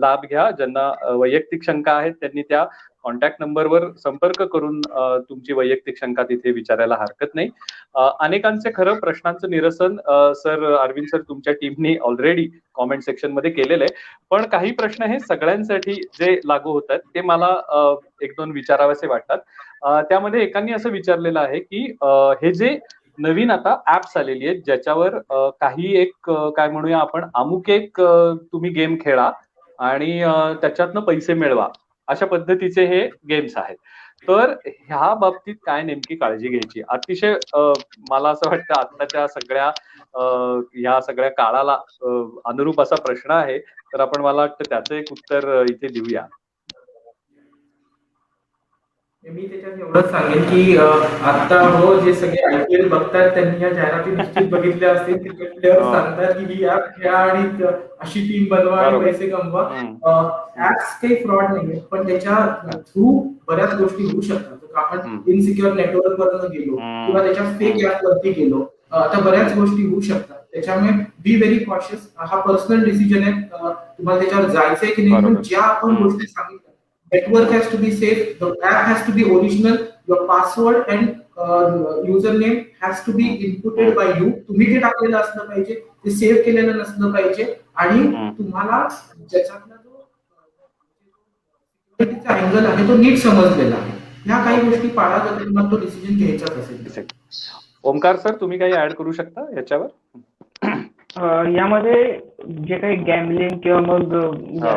लाभ घ्या. ज्यांना वैयक्तिक शंका आहेत त्यांनी त्या कॉन्टॅक्ट नंबरवर संपर्क करून तुमची वैयक्तिक शंका तिथे विचारायला हरकत नाही. अनेकांचे खरं प्रश्नांचं निरसन सर अरविंद सर तुमच्या टीमने ऑलरेडी कॉमेंट सेक्शन मध्ये केलेलं आहे. पण काही प्रश्न हे सगळ्यांसाठी जे लागू होतात ते मला 1-2 विचारावेसे वाटतात. त्यामध्ये एकांनी असं विचारलेलं आहे की हे जे नवीन आता ऍप्स आलेली आहेत ज्याच्यावर काही एक काय म्हणूया आपण अमुक एक तुम्ही गेम खेळा आणि त्याच्यातनं पैसे मिळवा अशा पद्धतीचे हे गेम्स आहेत. तर ह्या बाबतीत काय नेमकी काळजी घ्यायची? अतिशय मला असं वाटतं आत्ताच्या सगळ्या ह्या सगळ्या काळाला अनुरूप असा प्रश्न आहे. तर आपण मला वाटतं त्याचं एक उत्तर इथे देऊया. मी त्याच्यात एवढंच सांगेन की आता हो जे सगळे IPL बघतात त्यांनी या जाहिराती निश्चित बघितल्या असतील. क्रिकेट प्लेयर हो. सांगतात की ही ॲप खेळा आणि अशी टीम बनवा आणि बरोबर. पैसे कमवा. हम्म. ऍप्स काही फ्रॉड नाहीये, पण त्याच्या थ्रू बऱ्याच गोष्टी होऊ शकतात. जर आपण हम्म. इनसिक्युअर नेटवर्क वरनं गेलो किंवा त्याच्या फेक ऍप वरती गेलो, आता बऱ्याच गोष्टी होऊ शकतात. त्याच्यामुळे बी व्हेरी कॉशियस. हा पर्सनल डिसिजन आहे, तुम्हाला त्याच्यावर जायचंय की नाही. पण बरोबर. ज्या आपण गोष्टी सांगितल्या, network has to be safe, the app has to be original, your password and username has to be inputted by you. तुम्ही ते टाकलेलं असलं पाहिजे, ते सेव्ह केलेलं नसलं पाहिजे आणि तुम्हाला ज्याच्यातला जो सिक्युरिटीचा अँगल आहे तो नीट समजलेला आहे. ह्या काही गोष्टी पाळा जातात, मग तो डिसिजन घ्यायचाच असेल. ओमकार सर, तुम्ही काही ऍड करू शकता याच्यावर? यामध्ये जे काही गॅमलिंग किंवा मग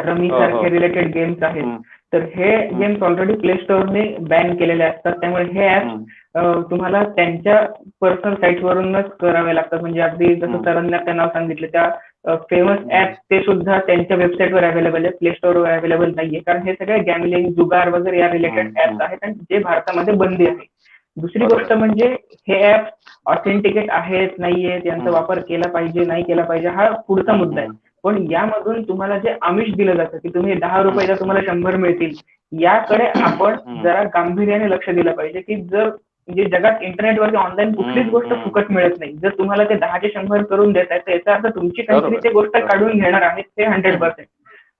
रमी सारखे रिलेटेड गेम्स आहेत, तर हे गेम्स ऑलरेडी प्ले स्टोअरने बॅन केलेले असतात. त्यामुळे हे ऍप तुम्हाला त्यांच्या पर्सनल साईट वरूनच करावे लागतात. म्हणजे अगदी जसं सरांनी त्या नाव सांगितलं, त्या फेमस ऍप ते सुद्धा त्यांच्या वेबसाईटवर अवेलेबल आहे, प्ले स्टोअरवर अवेलेबल नाहीये. कारण हे सगळे गॅमलिंग, जुगार वगैरे या रिलेटेड ऍप्स आहेत आणि जे भारतामध्ये बंदी आहे. दुसरी गोष्ट म्हणजे हे ऍप ऑथेंटिकेट आहेत नाहीयेत, यांचा वापर केला पाहिजे नाही केला पाहिजे हा पुढचा मुद्दा आहे. पण यामधून तुम्हाला जे आमिष दिलं जातं की तुम्ही 10 रुपयाला तुम्हाला 100 मिळतील, याकडे आपण जरा गांभीर्याने लक्ष दिलं पाहिजे. की जर म्हणजे जगात इंटरनेटवरती ऑनलाईन कुठलीच गोष्ट फुकट मिळत नाही. जर तुम्हाला ते 10चे 100 करून देत आहेत, तर याचा अर्थ तुमची काहीतरी ते गोष्ट काढून घेणार आहेत, ते 100%.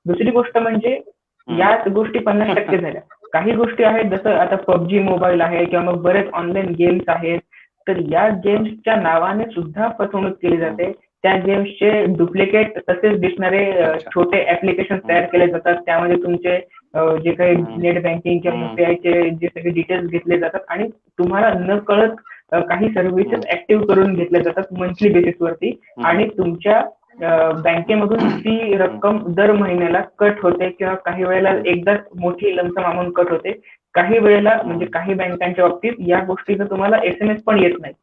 दुसरी गोष्ट म्हणजे याच गोष्टी 50% झाल्या. काही गोष्टी आहेत जसं आता PUBG मोबाईल आहे किंवा मग बरेच ऑनलाईन गेम्स आहेत, तर या गेम्सच्या नावाने सुद्धा फसवणूक केली जाते. त्या गेम्सचे डुप्लिकेट तसेच दिसणारे छोटे ऍप्लिकेशन तयार केले जातात. त्यामध्ये तुमचे जे काही नेट बँकिंग किंवा UPI जे सगळे डिटेल्स घेतले जातात आणि तुम्हाला न कळत काही सर्व्हिसेस ऍक्टिव्ह करून घेतल्या जातात मंथली बेसिसवरती आणि तुमच्या बँकेमधून ती रक्कम दर महिन्याला कट होते किंवा काही वेळेला एकदाच मोठी लमसम अमाऊंट कट होते. काही वेळेला म्हणजे काही बँकांच्या बाबतीत या गोष्टीचं तुम्हाला SMS पण येत नाही.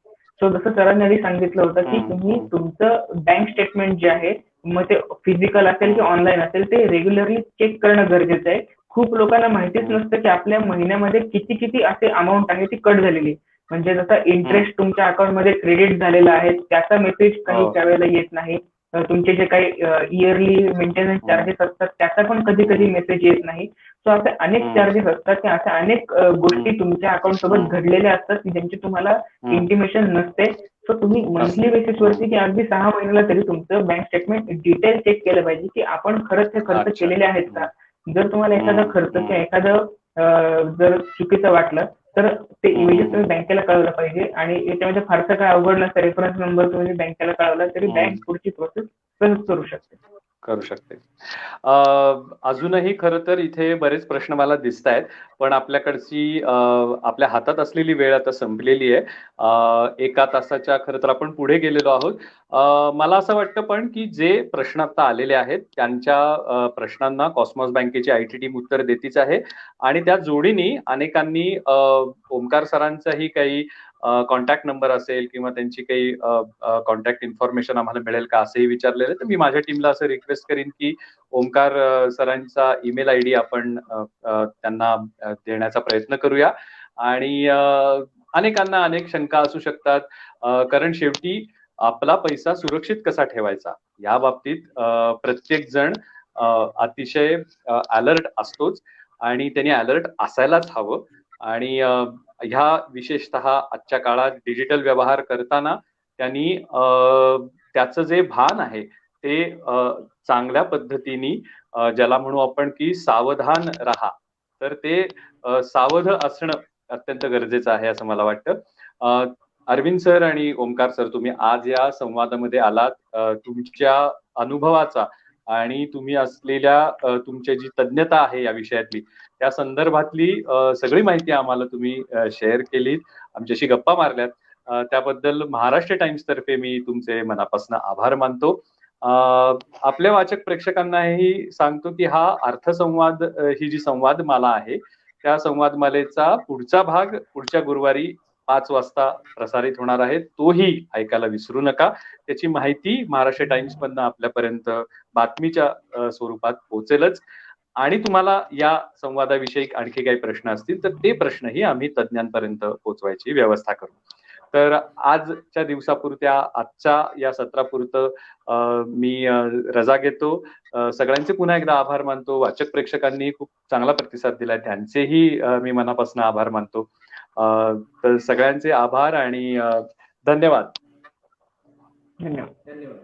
सो जसं सरांनी आधी सांगितलं होतं की तुम्ही तुमचं बँक स्टेटमेंट जे आहे, मग ते फिजिकल असेल की ऑनलाईन असेल, ते रेग्युलरली चेक करणं गरजेचं आहे. खूप लोकांना माहितीच नसतं की आपल्या महिन्यामध्ये किती किती असे अमाऊंट आहे ती कट झालेली. म्हणजे जसं इंटरेस्ट तुमच्या अकाउंटमध्ये क्रेडिट झालेला आहे, त्याचा मेसेज काही त्यावेळेला येत नाही. तुमचे जे काही इयरली मेंटेनन्स चार्जेस असतात त्याचा पण कधी कधी मेसेज येत नाही. सो असे अनेक चार्जेस असतात की अशा अनेक गोष्टी तुमच्या अकाउंट सोबत घडलेल्या असतात की ज्यांची तुम्हाला इंटिमेशन नसते. सो तुम्ही मंथली बेसिसवरती की अगदी 6 महिन्याला तरी तुमचं बँक स्टेटमेंट डिटेल चेक केलं पाहिजे की आपण खरंच हे खर्च केलेले आहेत का. जर तुम्हाला एखादा खर्च किंवा एखादं जर चुकीचं वाटलं तर ते इमिजिएट तुम्ही बँकेला कळवलं पाहिजे आणि याच्यामध्ये फारसं काय अवघड नसतं. रेफरन्स नंबर तुम्ही बँकेला कळवला तरी बँक पुढची प्रोसेस करू शकते. अजूनही खरं तर इथे बरेच प्रश्न मला दिसत आहेत, पण आपल्या हातात असलेली वेळ आता संपलेली आहे. 1 तासाच्या खरं तर आपण पुढे गेलेलो आहोत. मला असं वाटतं पण की जे प्रश्न आता आलेले आहेत त्यांच्या प्रश्नांना कॉस्मॉस बँकेची IT टीम उत्तर देतीच आहे आणि त्या जोडीने अनेकांनी ओमकार सरांचाही काही कॉन्टॅक्ट नंबर असेल किंवा त्यांची काही कॉन्टॅक्ट इन्फॉर्मेशन आम्हाला मिळेल का असंही विचारलेलं आहे. तर मी माझ्या टीमला असं रिक्वेस्ट करीन की ओमकार सरांचा ईमेल ID आपण त्यांना देण्याचा प्रयत्न करूया. आणि अनेकांना अनेक शंका असू शकतात, कारण शेवटी आपला पैसा सुरक्षित कसा ठेवायचा या बाबतीत प्रत्येक जण अतिशय अलर्ट असतोच आणि त्यांनी अलर्ट असायलाच हवं. आणि ह्या विशेषतः आजच्या काळात डिजिटल व्यवहार करताना त्यांनी त्याचं जे भान आहे ते चांगल्या पद्धतीने ज्याला म्हणू आपण की सावधान राहा, तर ते सावध असणं अत्यंत गरजेचं आहे असं मला वाटतं. अरविंद सर आणि ओमकार सर, तुम्ही आज या संवादामध्ये आलात. तुमच्या अनुभवाचा आणि तुम्ही असलेल्या तुमची जी तज्ञता आहे या विषयातली त्या संदर्भातली सगळी माहिती आम्हाला तुम्ही शेअर केलीत, आमच्याशी गप्पा मारल्यात. त्याबद्दल महाराष्ट्र टाइम्स तर्फे मी तुमचे मनापासून आभार मानतो. आपल्या वाचक प्रेक्षकांनाही सांगतो की हा अर्थसंवाद ही जी संवादमाला आहे त्या संवादमालेचा पुढचा भाग पुढच्या गुरुवारी 5 वाजता प्रसारित होणार आहे. तोही ऐकायला विसरू नका. त्याची माहिती महाराष्ट्र टाइम्स मधनं आपल्यापर्यंत बातमीच्या स्वरूपात पोहोचेलच. आणि तुम्हाला या संवादाविषयी आणखी काही प्रश्न असतील तर ते प्रश्नही आम्ही तज्ज्ञांपर्यंत पोहोचवायची व्यवस्था करू. तर आजच्या दिवसापुरत्या आजच्या या सत्रापुरतं मी रजा घेतो. सगळ्यांचे पुन्हा एकदा आभार मानतो. वाचक प्रेक्षकांनी खूप चांगला प्रतिसाद दिलाय, त्यांचेही मी मनापासून आभार मानतो. तर सगळ्यांचे आभार आणि धन्यवाद. धन्यवाद. धन्यवाद.